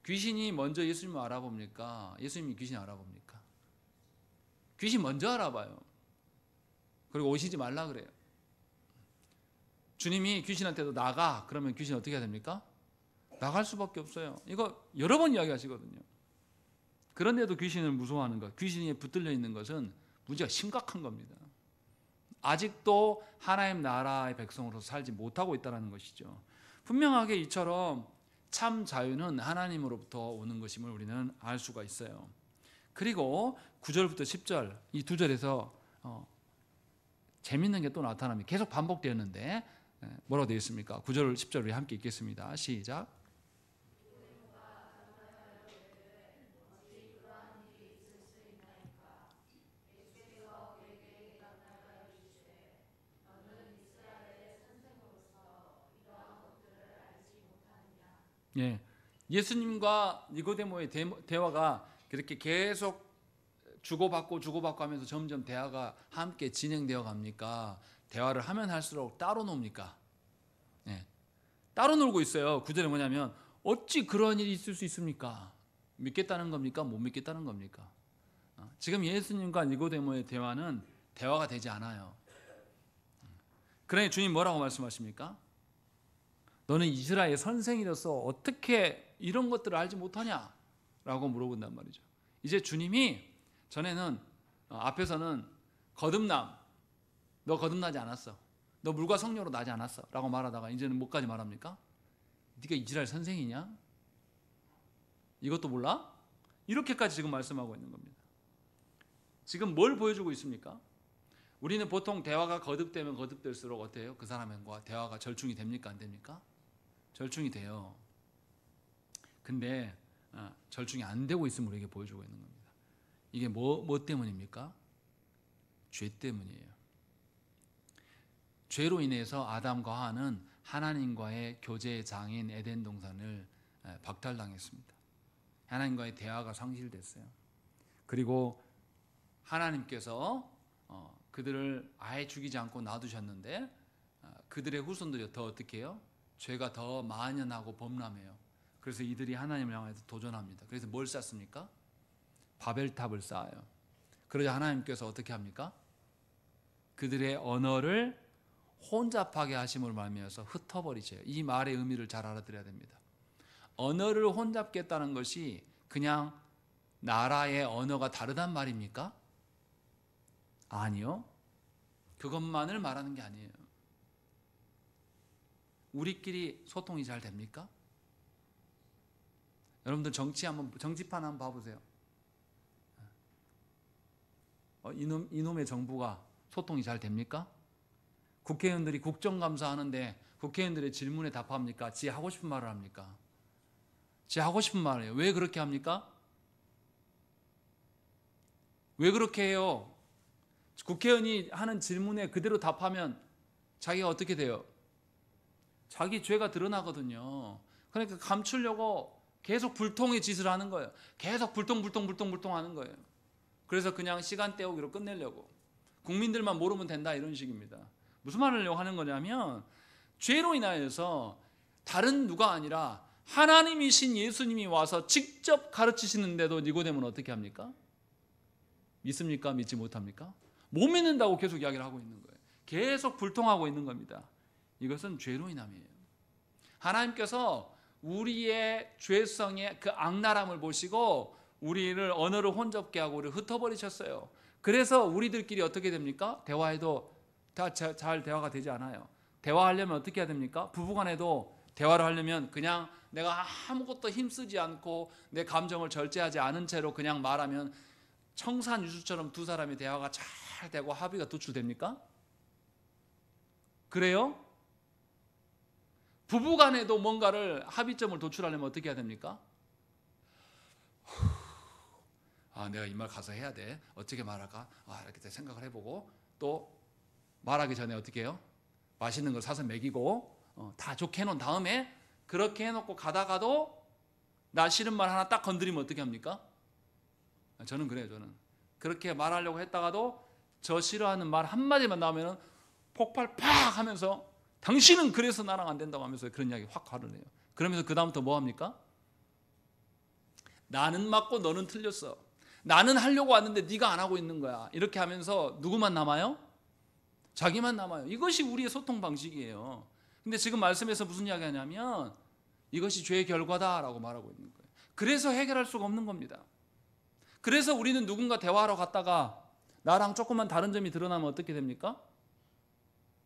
귀신이 먼저 예수님을 알아봅니까? 예수님이 귀신 알아봅니까? 귀신 먼저 알아봐요. 그리고 오시지 말라 그래요. 주님이 귀신한테도 나가 그러면 귀신 어떻게 해야 됩니까? 나갈 수밖에 없어요. 이거 여러 번 이야기하시거든요. 그런데도 귀신을 무서워하는 것, 귀신에 붙들려 있는 것은 문제가 심각한 겁니다. 아직도 하나님 나라의 백성으로서 살지 못하고 있다는 것이죠. 분명하게 이처럼 참 자유는 하나님으로부터 오는 것임을 우리는 알 수가 있어요. 그리고 9절부터 10절 이 두 절에서 재밌는 게 또 나타납니다. 계속 반복되었는데 뭐라고 되어 있습니까? 9절 10절 우리 함께 읽겠습니다. 시작. 예, 예수님과 니고데모의 대화가 그렇게 계속 주고받고 하면서 점점 대화가 함께 진행되어 갑니까? 대화를 하면 할수록 따로 놉니까? 예, 따로 놀고 있어요. 구절에 뭐냐면 어찌 그런 일이 있을 수 있습니까? 믿겠다는 겁니까? 못 믿겠다는 겁니까? 지금 예수님과 니고데모의 대화는 대화가 되지 않아요. 그러니 주님 뭐라고 말씀하십니까? 너는 이스라엘 선생이로서 어떻게 이런 것들을 알지 못하냐? 라고 물어본단 말이죠. 이제 주님이 전에는 앞에서는 거듭남, 너 거듭나지 않았어. 너 물과 성령으로 나지 않았어. 라고 말하다가 이제는 뭐까지 말합니까? 네가 이스라엘 선생이냐? 이것도 몰라? 이렇게까지 지금 말씀하고 있는 겁니다. 지금 뭘 보여주고 있습니까? 우리는 보통 대화가 거듭되면 거듭될수록 어때요? 그 사람과 대화가 절충이 됩니까? 안 됩니까? 절충이 돼요. 근데 절충이 안 되고 있음을 우리에게 보여주고 있는 겁니다. 이게 뭐 때문입니까? 죄 때문이에요. 죄로 인해서 아담과 하와는 하나님과의 교제의 장인 에덴 동산을 박탈당했습니다. 하나님과의 대화가 상실됐어요. 그리고 하나님께서 그들을 아예 죽이지 않고 놔두셨는데 그들의 후손들이 더 어떻게 해요? 죄가 더 만연하고 범람해요. 그래서 이들이 하나님을 향해서 도전합니다. 그래서 뭘 쌓습니까? 바벨탑을 쌓아요. 그러자 하나님께서 어떻게 합니까? 그들의 언어를 혼잡하게 하심으로 말미암아서 흩어버리세요. 이 말의 의미를 잘 알아들어야 됩니다. 언어를 혼잡겠다는 것이 그냥 나라의 언어가 다르단 말입니까? 아니요. 그것만을 말하는 게 아니에요. 우리끼리 소통이 잘 됩니까? 여러분들 정치판 한번 봐보세요. 이놈의 정부가 소통이 잘 됩니까? 국회의원들이 국정감사하는데 국회의원들의 질문에 답합니까? 지 하고 싶은 말을 합니까? 지 하고 싶은 말을 해요. 왜 그렇게 합니까? 왜 그렇게 해요? 국회의원이 하는 질문에 그대로 답하면 자기가 어떻게 돼요? 자기 죄가 드러나거든요. 그러니까 감추려고 계속 불통의 짓을 하는 거예요. 계속 불통 하는 거예요. 그래서 그냥 시간 때우기로 끝내려고. 국민들만 모르면 된다 이런 식입니다. 무슨 말을 하는 거냐면 죄로 인하여서 다른 누가 아니라 하나님이신 예수님이 와서 직접 가르치시는데도 니고데모는 어떻게 합니까? 믿습니까? 믿지 못합니까? 못 믿는다고 계속 이야기를 하고 있는 거예요. 계속 불통하고 있는 겁니다. 이것은 죄로 인함이에요. 하나님께서 우리의 죄성의 그 악랄함을 보시고 우리를 언어를 혼잡게 하고 우리를 흩어버리셨어요. 그래서 우리들끼리 어떻게 됩니까? 대화해도 다 잘 대화가 되지 않아요. 대화하려면 어떻게 해야 됩니까? 부부간에도 대화를 하려면 그냥 내가 아무것도 힘쓰지 않고 내 감정을 절제하지 않은 채로 그냥 말하면 청산유수처럼 두 사람의 대화가 잘 되고 합의가 도출됩니까? 그래요? 부부간에도 뭔가를 합의점을 도출하려면 어떻게 해야 됩니까? 내가 이 말 가서 해야 돼. 어떻게 말할까? 이렇게 생각을 해보고 또 말하기 전에 어떻게 해요? 맛있는 걸 사서 먹이고 다 좋게 해놓은 다음에 그렇게 해놓고 가다가도 나 싫은 말 하나 딱 건드리면 어떻게 합니까? 저는 그래요. 저는 그렇게 말하려고 했다가도 저 싫어하는 말 한마디만 나오면 폭발 팍 하면서 당신은 그래서 나랑 안 된다고 하면서 그런 이야기 확 화를 내요. 그러면서 그 다음부터 뭐 합니까? 나는 맞고 너는 틀렸어. 나는 하려고 왔는데 네가 안 하고 있는 거야. 이렇게 하면서 누구만 남아요? 자기만 남아요. 이것이 우리의 소통 방식이에요. 근데 지금 말씀에서 무슨 이야기 하냐면 이것이 죄의 결과다라고 말하고 있는 거예요. 그래서 해결할 수가 없는 겁니다. 그래서 우리는 누군가 대화하러 갔다가 나랑 조금만 다른 점이 드러나면 어떻게 됩니까?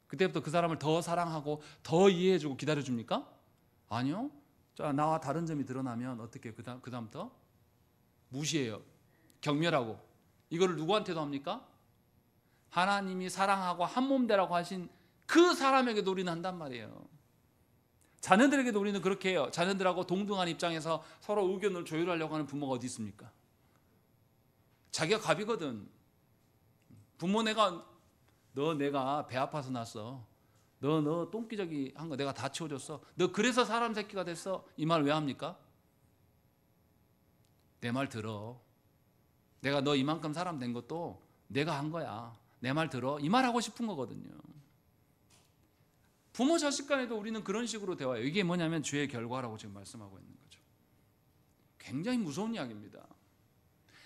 그때부터 그 사람을 더 사랑하고 더 이해해주고 기다려줍니까? 아니요. 자, 나와 다른 점이 드러나면 어떻게 그 다음부터 무시해요. 경멸하고. 이거를 누구한테도 합니까? 하나님이 사랑하고 한몸 되라고 하신 그 사람에게도 우리는 한단 말이에요. 자녀들에게도 우리는 그렇게 해요. 자녀들하고 동등한 입장에서 서로 의견을 조율하려고 하는 부모가 어디 있습니까? 자기가 갑이거든. 부모 내가 배 아파서 났어. 너 똥기저귀 한 거 내가 다 치워줬어. 너 그래서 사람 새끼가 됐어. 이 말 왜 합니까? 내 말 들어. 내가 너 이만큼 사람 된 것도 내가 한 거야. 내 말 들어. 이 말 하고 싶은 거거든요. 부모 자식 간에도 우리는 그런 식으로 대화해요. 이게 뭐냐면 죄의 결과라고 지금 말씀하고 있는 거죠. 굉장히 무서운 이야기입니다.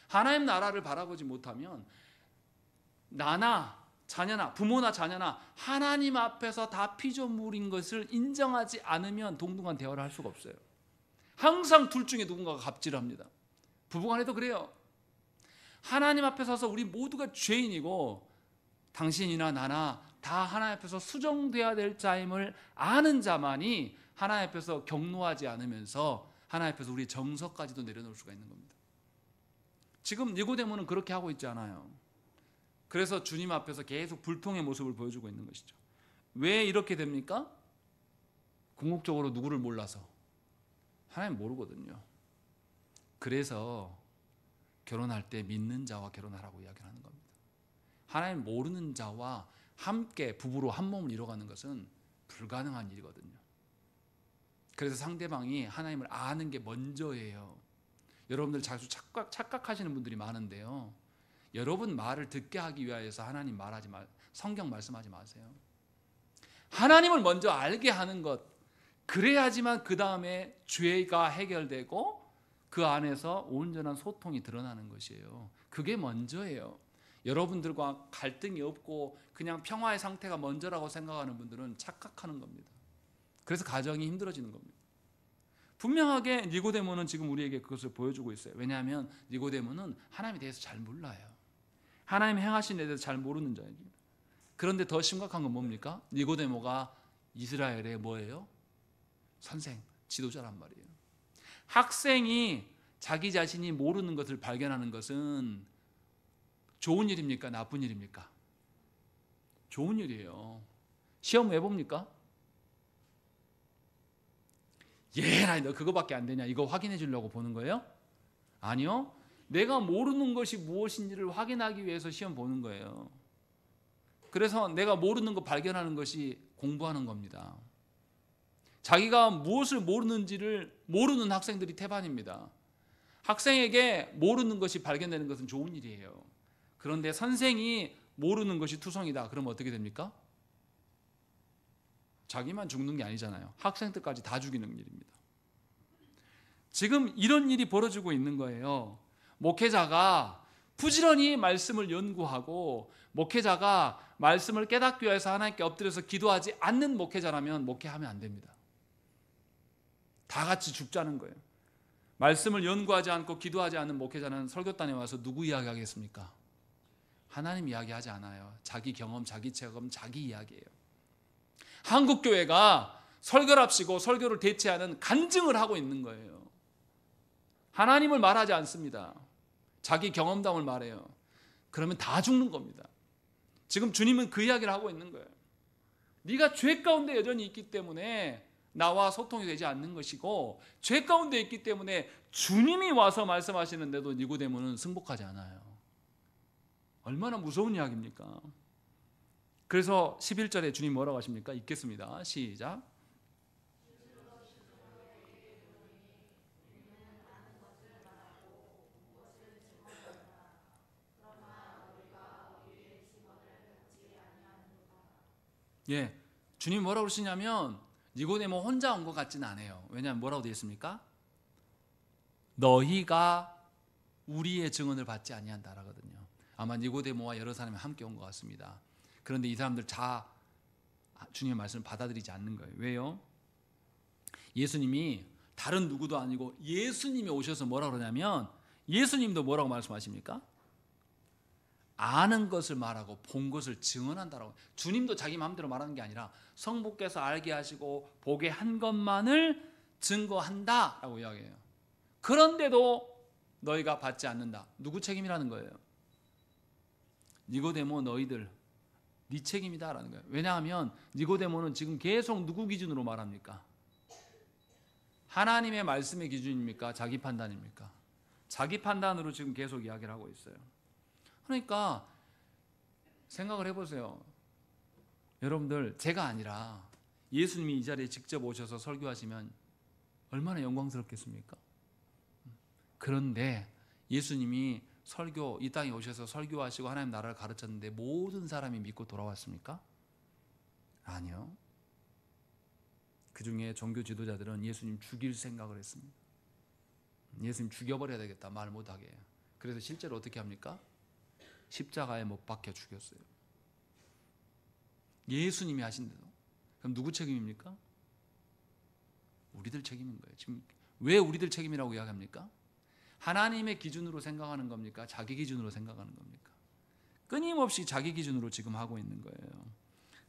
하나님 나라를 바라보지 못하면 나나 자녀나 부모나 자녀나 하나님 앞에서 다 피조물인 것을 인정하지 않으면 동등한 대화를 할 수가 없어요. 항상 둘 중에 누군가가 갑질합니다. 부부간에도 그래요. 하나님 앞에 서서 우리 모두가 죄인이고 당신이나 나나 다 하나님 앞에서 수정돼야 될 자임을 아는 자만이 하나님 앞에서 격노하지 않으면서 하나님 앞에서 우리의 정서까지도 내려놓을 수가 있는 겁니다. 지금 니고데모는 그렇게 하고 있지 않아요. 그래서 주님 앞에서 계속 불통의 모습을 보여주고 있는 것이죠. 왜 이렇게 됩니까? 궁극적으로 누구를 몰라서. 하나님 모르거든요. 그래서 결혼할 때 믿는 자와 결혼하라고 이야기하는 겁니다. 하나님 모르는 자와 함께 부부로 한 몸을 이뤄가는 것은 불가능한 일이거든요. 그래서 상대방이 하나님을 아는 게 먼저예요. 여러분들 자주 착각하시는 분들이 많은데요. 여러분 말을 듣게 하기 위하여서 하나님 말하지 마, 성경 말씀하지 마세요. 하나님을 먼저 알게 하는 것, 그래야지만 그 다음에 죄가 해결되고 그 안에서 온전한 소통이 드러나는 것이에요. 그게 먼저예요. 여러분들과 갈등이 없고 그냥 평화의 상태가 먼저라고 생각하는 분들은 착각하는 겁니다. 그래서 가정이 힘들어지는 겁니다. 분명하게 니고데모는 지금 우리에게 그것을 보여주고 있어요. 왜냐하면 니고데모는 하나님에 대해서 잘 몰라요. 하나님 행하신 데 대해서 잘 모르는 자입니다. 그런데 더 심각한 건 뭡니까? 니고데모가 이스라엘의 뭐예요? 선생, 지도자란 말이에요. 학생이 자기 자신이 모르는 것을 발견하는 것은 좋은 일입니까? 나쁜 일입니까? 좋은 일이에요. 시험 왜 봅니까? 얘라 너 그거밖에 안 되냐 이거 확인해 주려고 보는 거예요? 아니요. 내가 모르는 것이 무엇인지를 확인하기 위해서 시험 보는 거예요. 그래서 내가 모르는 거 발견하는 것이 공부하는 겁니다. 자기가 무엇을 모르는지를 모르는 학생들이 태반입니다. 학생에게 모르는 것이 발견되는 것은 좋은 일이에요. 그런데 선생이 모르는 것이 투성이다. 그러면 어떻게 됩니까? 자기만 죽는 게 아니잖아요. 학생들까지 다 죽이는 일입니다. 지금 이런 일이 벌어지고 있는 거예요. 목회자가 부지런히 말씀을 연구하고 목회자가 말씀을 깨닫기 위해서 하나님께 엎드려서 기도하지 않는 목회자라면 목회하면 안 됩니다. 다 같이 죽자는 거예요. 말씀을 연구하지 않고 기도하지 않는 목회자는 설교단에 와서 누구 이야기하겠습니까? 하나님 이야기하지 않아요. 자기 경험, 자기 체험, 자기 이야기예요. 한국교회가 설교랍시고 설교를 대체하는 간증을 하고 있는 거예요. 하나님을 말하지 않습니다. 자기 경험담을 말해요. 그러면 다 죽는 겁니다. 지금 주님은 그 이야기를 하고 있는 거예요. 네가 죄 가운데 여전히 있기 때문에 나와 소통이 되지 않는 것이고 죄 가운데 있기 때문에 주님이 와서 말씀하시는데도 니고데모는 승복하지 않아요. 얼마나 무서운 이야기입니까? 그래서 11절에 주님 뭐라고 하십니까? 읽겠습니다. 시작. 예, 주님 뭐라고 그러시냐면 니고데모 혼자 온 것 같지는 않아요. 왜냐하면 뭐라고 되어 있습니까? 너희가 우리의 증언을 받지 아니한다라거든요. 아마 니고데모와 여러 사람이 함께 온 것 같습니다. 그런데 이 사람들 다 주님의 말씀을 받아들이지 않는 거예요. 왜요? 예수님이 다른 누구도 아니고 예수님이 오셔서 뭐라고 그러냐면 예수님도 뭐라고 말씀하십니까? 아는 것을 말하고 본 것을 증언한다라고. 주님도 자기 마음대로 말하는 게 아니라 성부께서 알게 하시고 보게 한 것만을 증거한다라고 이야기해요. 그런데도 너희가 받지 않는다. 누구 책임이라는 거예요? 니고데모 너희들 네 책임이다라는 거예요. 왜냐하면 니고데모는 지금 계속 누구 기준으로 말합니까? 하나님의 말씀의 기준입니까? 자기 판단입니까? 자기 판단으로 지금 계속 이야기를 하고 있어요. 그러니까 생각을 해보세요. 여러분들 제가 아니라 예수님이 이 자리에 직접 오셔서 설교하시면 얼마나 영광스럽겠습니까? 그런데 예수님이 설교 이 땅에 오셔서 설교하시고 하나님 나라를 가르쳤는데 모든 사람이 믿고 돌아왔습니까? 아니요. 그 중에 종교 지도자들은 예수님 죽일 생각을 했습니다. 예수님 죽여버려야 되겠다 말 못하게. 그래서 실제로 어떻게 합니까? 십자가에 못 박혀 죽였어요. 예수님이 하신데도. 그럼 누구 책임입니까? 우리들 책임인 거예요. 지금 왜 우리들 책임이라고 이야기합니까? 하나님의 기준으로 생각하는 겁니까? 자기 기준으로 생각하는 겁니까? 끊임없이 자기 기준으로 지금 하고 있는 거예요.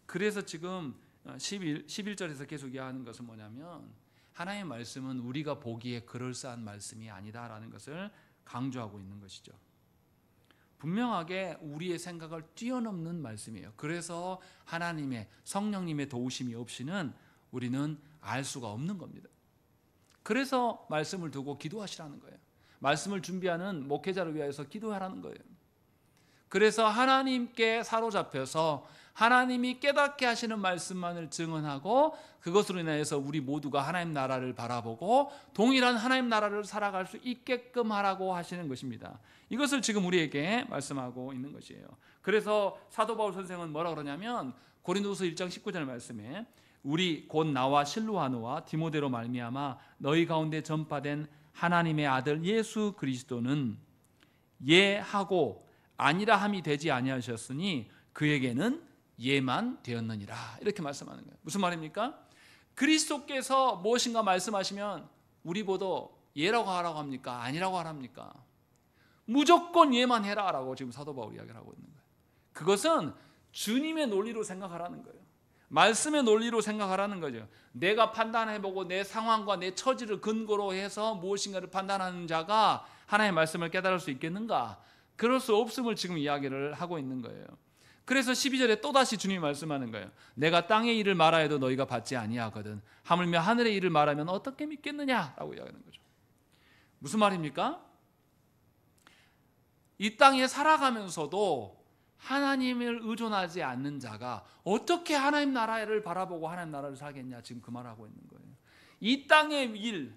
그래서 지금 11절에서 계속 이야기하는 것은 뭐냐면 하나님의 말씀은 우리가 보기에 그럴싸한 말씀이 아니다라는 것을 강조하고 있는 것이죠. 분명하게 우리의 생각을 뛰어넘는 말씀이에요. 그래서 하나님의 성령님의 도우심이 없이는 우리는 알 수가 없는 겁니다. 그래서 말씀을 두고 기도하시라는 거예요. 말씀을 준비하는 목회자를 위해서 기도하라는 거예요. 그래서 하나님께 사로잡혀서 하나님이 깨닫게 하시는 말씀만을 증언하고 그것으로 인해서 우리 모두가 하나님 나라를 바라보고 동일한 하나님 나라를 살아갈 수 있게끔 하라고 하시는 것입니다. 이것을 지금 우리에게 말씀하고 있는 것이에요. 그래서 사도 바울 선생은 뭐라 그러냐면 고린도서 1장 19절 말씀에 우리 곧 나와 실로아노와 디모데로 말미암아 너희 가운데 전파된 하나님의 아들 예수 그리스도는 예하고 아니라 함이 되지 아니하셨으니 그에게는 예만 되었느니라. 이렇게 말씀하는 거예요. 무슨 말입니까? 그리스도께서 무엇인가 말씀하시면 우리보다 예라고 하라고 합니까? 아니라고 하랍니까? 무조건 예만 해라라고 지금 사도 바울이 이야기를 하고 있는 거예요. 그것은 주님의 논리로 생각하라는 거예요. 말씀의 논리로 생각하라는 거죠. 내가 판단해보고 내 상황과 내 처지를 근거로 해서 무엇인가를 판단하는 자가 하나님의 말씀을 깨달을 수 있겠는가? 그럴 수 없음을 지금 이야기를 하고 있는 거예요. 그래서 12절에 또다시 주님이 말씀하는 거예요. 내가 땅의 일을 말하여도 너희가 받지 아니하거든 하물며 하늘의 일을 말하면 어떻게 믿겠느냐라고 이야기하는 거죠. 무슨 말입니까? 이 땅에 살아가면서도 하나님을 의존하지 않는 자가 어떻게 하나님 나라를 바라보고 하나님 나라를 살겠냐, 지금 그 말을 하고 있는 거예요. 이 땅의 일,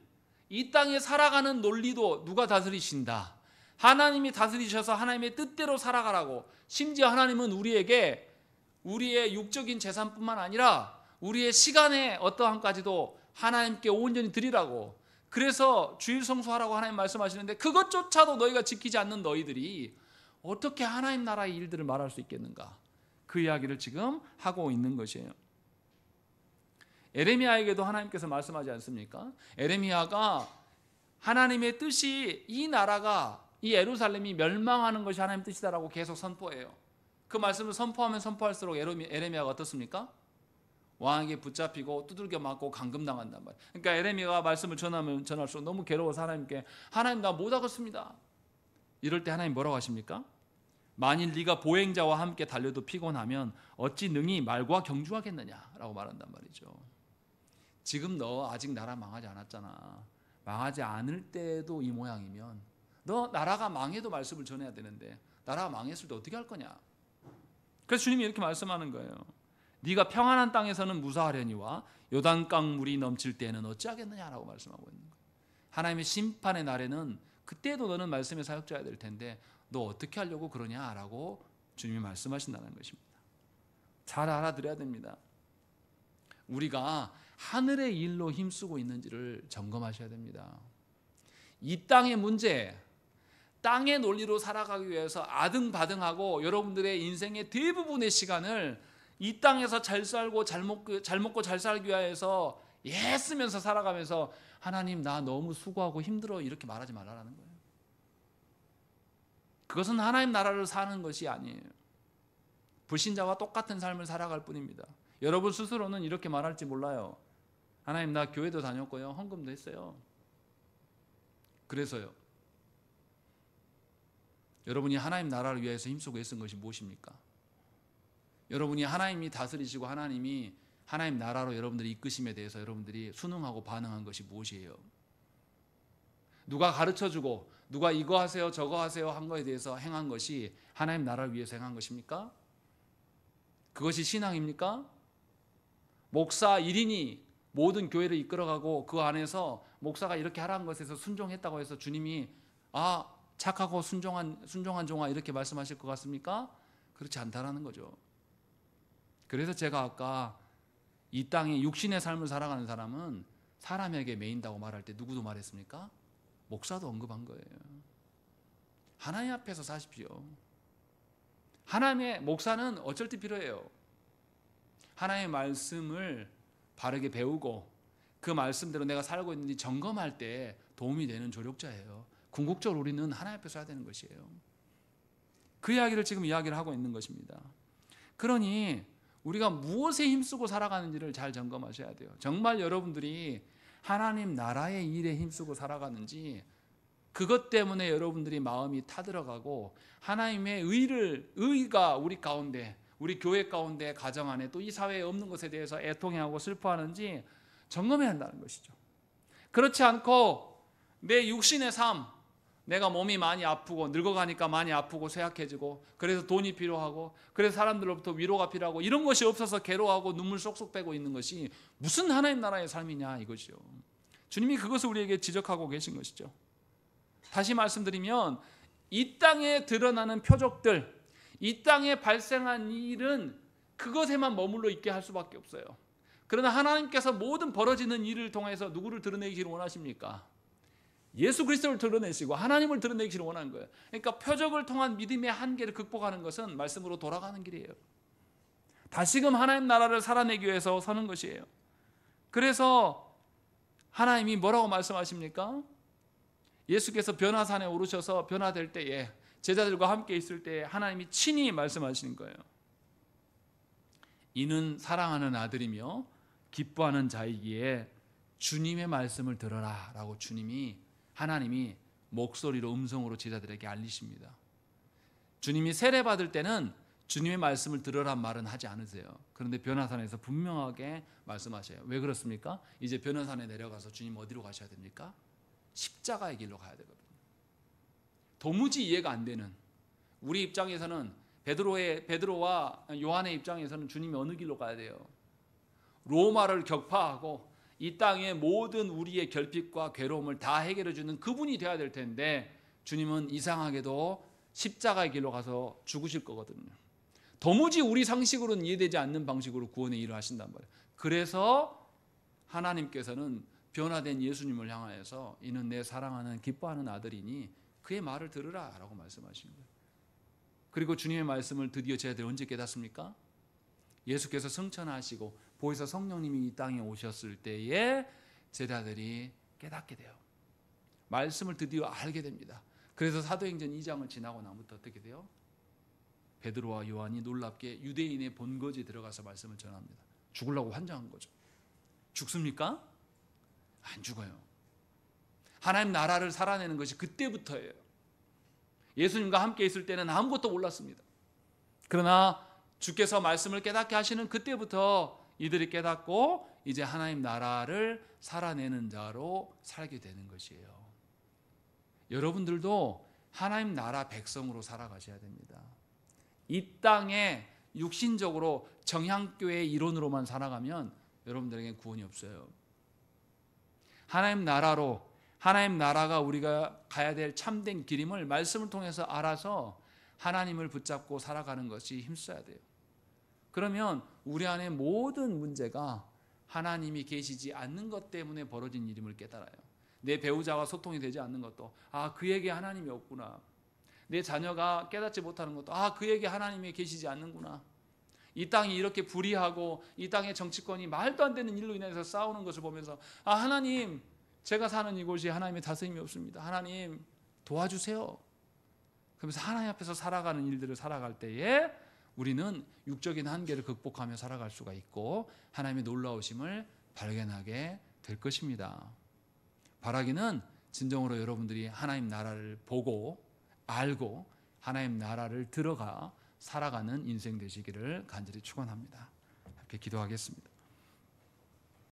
이 땅에 살아가는 논리도 누가 다스리신다? 하나님이 다스리셔서 하나님의 뜻대로 살아가라고. 심지어 하나님은 우리에게 우리의 육적인 재산뿐만 아니라 우리의 시간의 어떠함까지도 하나님께 온전히 드리라고. 그래서 주일 성수하라고 하나님 말씀하시는데 그것조차도 너희가 지키지 않는 너희들이 어떻게 하나님 나라의 일들을 말할 수 있겠는가? 그 이야기를 지금 하고 있는 것이에요. 에레미야에게도 하나님께서 말씀하지 않습니까? 에레미야가 하나님의 뜻이 이 나라가, 이 예루살렘이 멸망하는 것이 하나님의 뜻이다라고 계속 선포해요. 그 말씀을 선포하면 선포할수록 에레미야가 어떻습니까? 왕에게 붙잡히고 두들겨 맞고 감금당한단 말이에요. 그러니까 에레미야가 말씀을 전하면 전할수록 너무 괴로워서 하나님께 하나님 나 못하겠습니다. 이럴 때 하나님 뭐라고 하십니까? 만일 네가 보행자와 함께 달려도 피곤하면 어찌 능히 말과 경주하겠느냐라고 말한단 말이죠. 지금 너 아직 나라 망하지 않았잖아. 망하지 않을 때도 이 모양이면 너 나라가 망해도 말씀을 전해야 되는데 나라가 망했을 때 어떻게 할 거냐. 그래서 주님이 이렇게 말씀하는 거예요. 네가 평안한 땅에서는 무사하려니와 요단강 물이 넘칠 때에는 어찌하겠느냐라고 말씀하고 있는 거예요. 하나님의 심판의 날에는 그때도 너는 말씀의 사역자야 될 텐데 너 어떻게 하려고 그러냐라고 주님이 말씀하신다는 것입니다. 잘 알아들어야 됩니다. 우리가 하늘의 일로 힘쓰고 있는지를 점검하셔야 됩니다. 이 땅의 문제, 땅의 논리로 살아가기 위해서 아등바등하고 여러분들의 인생의 대부분의 시간을 이 땅에서 잘 살고 잘 먹고 잘 살기 위해서 애쓰면서 살아가면서 하나님 나 너무 수고하고 힘들어 이렇게 말하지 말라는 거예요. 그것은 하나님 나라를 사는 것이 아니에요. 불신자와 똑같은 삶을 살아갈 뿐입니다. 여러분 스스로는 이렇게 말할지 몰라요. 하나님 나 교회도 다녔고요. 헌금도 했어요. 그래서요. 여러분이 하나님 나라를 위해서 힘쓰고 애쓴 것이 무엇입니까? 여러분이 하나님이 다스리시고 하나님이 하나님 나라로 여러분들이 이끄심에 대해서 여러분들이 순응하고 반응한 것이 무엇이에요? 누가 가르쳐주고 누가 이거 하세요 저거 하세요 한 거에 대해서 행한 것이 하나님 나라를 위해서 행한 것입니까? 그것이 신앙입니까? 목사 1인이 모든 교회를 이끌어가고 그 안에서 목사가 이렇게 하라는 것에서 순종했다고 해서 주님이 착하고 순종한 종아 이렇게 말씀하실 것 같습니까? 그렇지 않다라는 거죠. 그래서 제가 아까 이 땅에 육신의 삶을 살아가는 사람은 사람에게 매인다고 말할 때 누구도 말했습니까? 목사도 언급한 거예요. 하나님 앞에서 사십시오. 하나님의 목사는 어쩔 때 필요해요. 하나님의 말씀을 바르게 배우고 그 말씀대로 내가 살고 있는지 점검할 때 도움이 되는 조력자예요. 궁극적으로 우리는 하나님 앞에 서야 되는 것이에요. 그 이야기를 지금 이야기를 하고 있는 것입니다. 그러니 우리가 무엇에 힘쓰고 살아가는지를 잘 점검하셔야 돼요. 정말 여러분들이 하나님 나라의 일에 힘쓰고 살아가는지 그것 때문에 여러분들이 마음이 타들어가고 하나님의 의가 우리 가운데, 우리 교회 가운데, 가정 안에 또 이 사회에 없는 것에 대해서 애통해하고 슬퍼하는지 점검해야 한다는 것이죠. 그렇지 않고 내 육신의 삶, 내가 몸이 많이 아프고 늙어가니까 많이 아프고 쇠약해지고 그래서 돈이 필요하고 그래서 사람들로부터 위로가 필요하고 이런 것이 없어서 괴로워하고 눈물 쏙쏙 빼고 있는 것이 무슨 하나님 나라의 삶이냐 이것이요. 주님이 그것을 우리에게 지적하고 계신 것이죠. 다시 말씀드리면 이 땅에 드러나는 표적들, 이 땅에 발생한 일은 그것에만 머물러 있게 할 수밖에 없어요. 그러나 하나님께서 모든 벌어지는 일을 통해서 누구를 드러내기를 원하십니까? 예수 그리스도를 드러내시고 하나님을 드러내기를 원하는 거예요. 그러니까 표적을 통한 믿음의 한계를 극복하는 것은 말씀으로 돌아가는 길이에요. 다시금 하나님 나라를 살아내기 위해서 서는 것이에요. 그래서 하나님이 뭐라고 말씀하십니까? 예수께서 변화산에 오르셔서 변화될 때에 제자들과 함께 있을 때에 하나님이 친히 말씀하시는 거예요. 이는 사랑하는 아들이며 기뻐하는 자이기에 주님의 말씀을 들어라 라고 하나님이 목소리로 음성으로 제자들에게 알리십니다. 주님이 세례받을 때는 주님의 말씀을 들으란 말은 하지 않으세요. 그런데 변화산에서 분명하게 말씀하셔요. 왜 그렇습니까? 이제 변화산에 내려가서 주님 어디로 가셔야 됩니까? 십자가의 길로 가야 되거든요. 도무지 이해가 안 되는, 우리 입장에서는 베드로와 요한의 입장에서는 주님이 어느 길로 가야 돼요? 로마를 격파하고 이 땅의 모든 우리의 결핍과 괴로움을 다 해결해 주는 그분이 되어야 될 텐데 주님은 이상하게도 십자가의 길로 가서 죽으실 거거든요. 도무지 우리 상식으로는 이해되지 않는 방식으로 구원의 일을 하신단 말이에요. 그래서 하나님께서는 변화된 예수님을 향하여서 이는 내 사랑하는 기뻐하는 아들이니 그의 말을 들으라 라고 말씀하십니다. 그리고 주님의 말씀을 드디어 제자들이 언제 깨닫습니까? 예수께서 승천하시고 보혜사 성령님이 이 땅에 오셨을 때에 제자들이 깨닫게 돼요. 말씀을 드디어 알게 됩니다. 그래서 사도행전 2장을 지나고 나부터 어떻게 돼요? 베드로와 요한이 놀랍게 유대인의 본거지에 들어가서 말씀을 전합니다. 죽으려고 환장한 거죠. 죽습니까? 안 죽어요. 하나님 나라를 살아내는 것이 그때부터예요. 예수님과 함께 있을 때는 아무것도 몰랐습니다. 그러나 주께서 말씀을 깨닫게 하시는 그때부터 이들이 깨닫고 이제 하나님 나라를 살아내는 자로 살게 되는 것이에요. 여러분들도 하나님 나라 백성으로 살아가셔야 됩니다. 이 땅에 육신적으로 정향교회의 이론으로만 살아가면 여러분들에게 구원이 없어요. 하나님 나라로, 하나님 나라가 우리가 가야 될 참된 길임을 말씀을 통해서 알아서 하나님을 붙잡고 살아가는 것이 힘써야 돼요. 그러면 우리 안에 모든 문제가 하나님이 계시지 않는 것 때문에 벌어진 일임을 깨달아요. 내 배우자와 소통이 되지 않는 것도 그에게 하나님이 없구나. 내 자녀가 깨닫지 못하는 것도 그에게 하나님이 계시지 않는구나. 이 땅이 이렇게 불의하고 이 땅의 정치권이 말도 안 되는 일로 인해서 싸우는 것을 보면서 하나님, 제가 사는 이곳이 하나님의 다스림이 없습니다. 하나님 도와주세요. 그러면서 하나님 앞에서 살아가는 일들을 살아갈 때에 우리는 육적인 한계를 극복하며 살아갈 수가 있고 하나님의 놀라우심을 발견하게 될 것입니다. 바라기는 진정으로 여러분들이 하나님 나라를 보고 알고 하나님 나라를 들어가 살아가는 인생 되시기를 간절히 축원합니다. 이렇게 기도하겠습니다.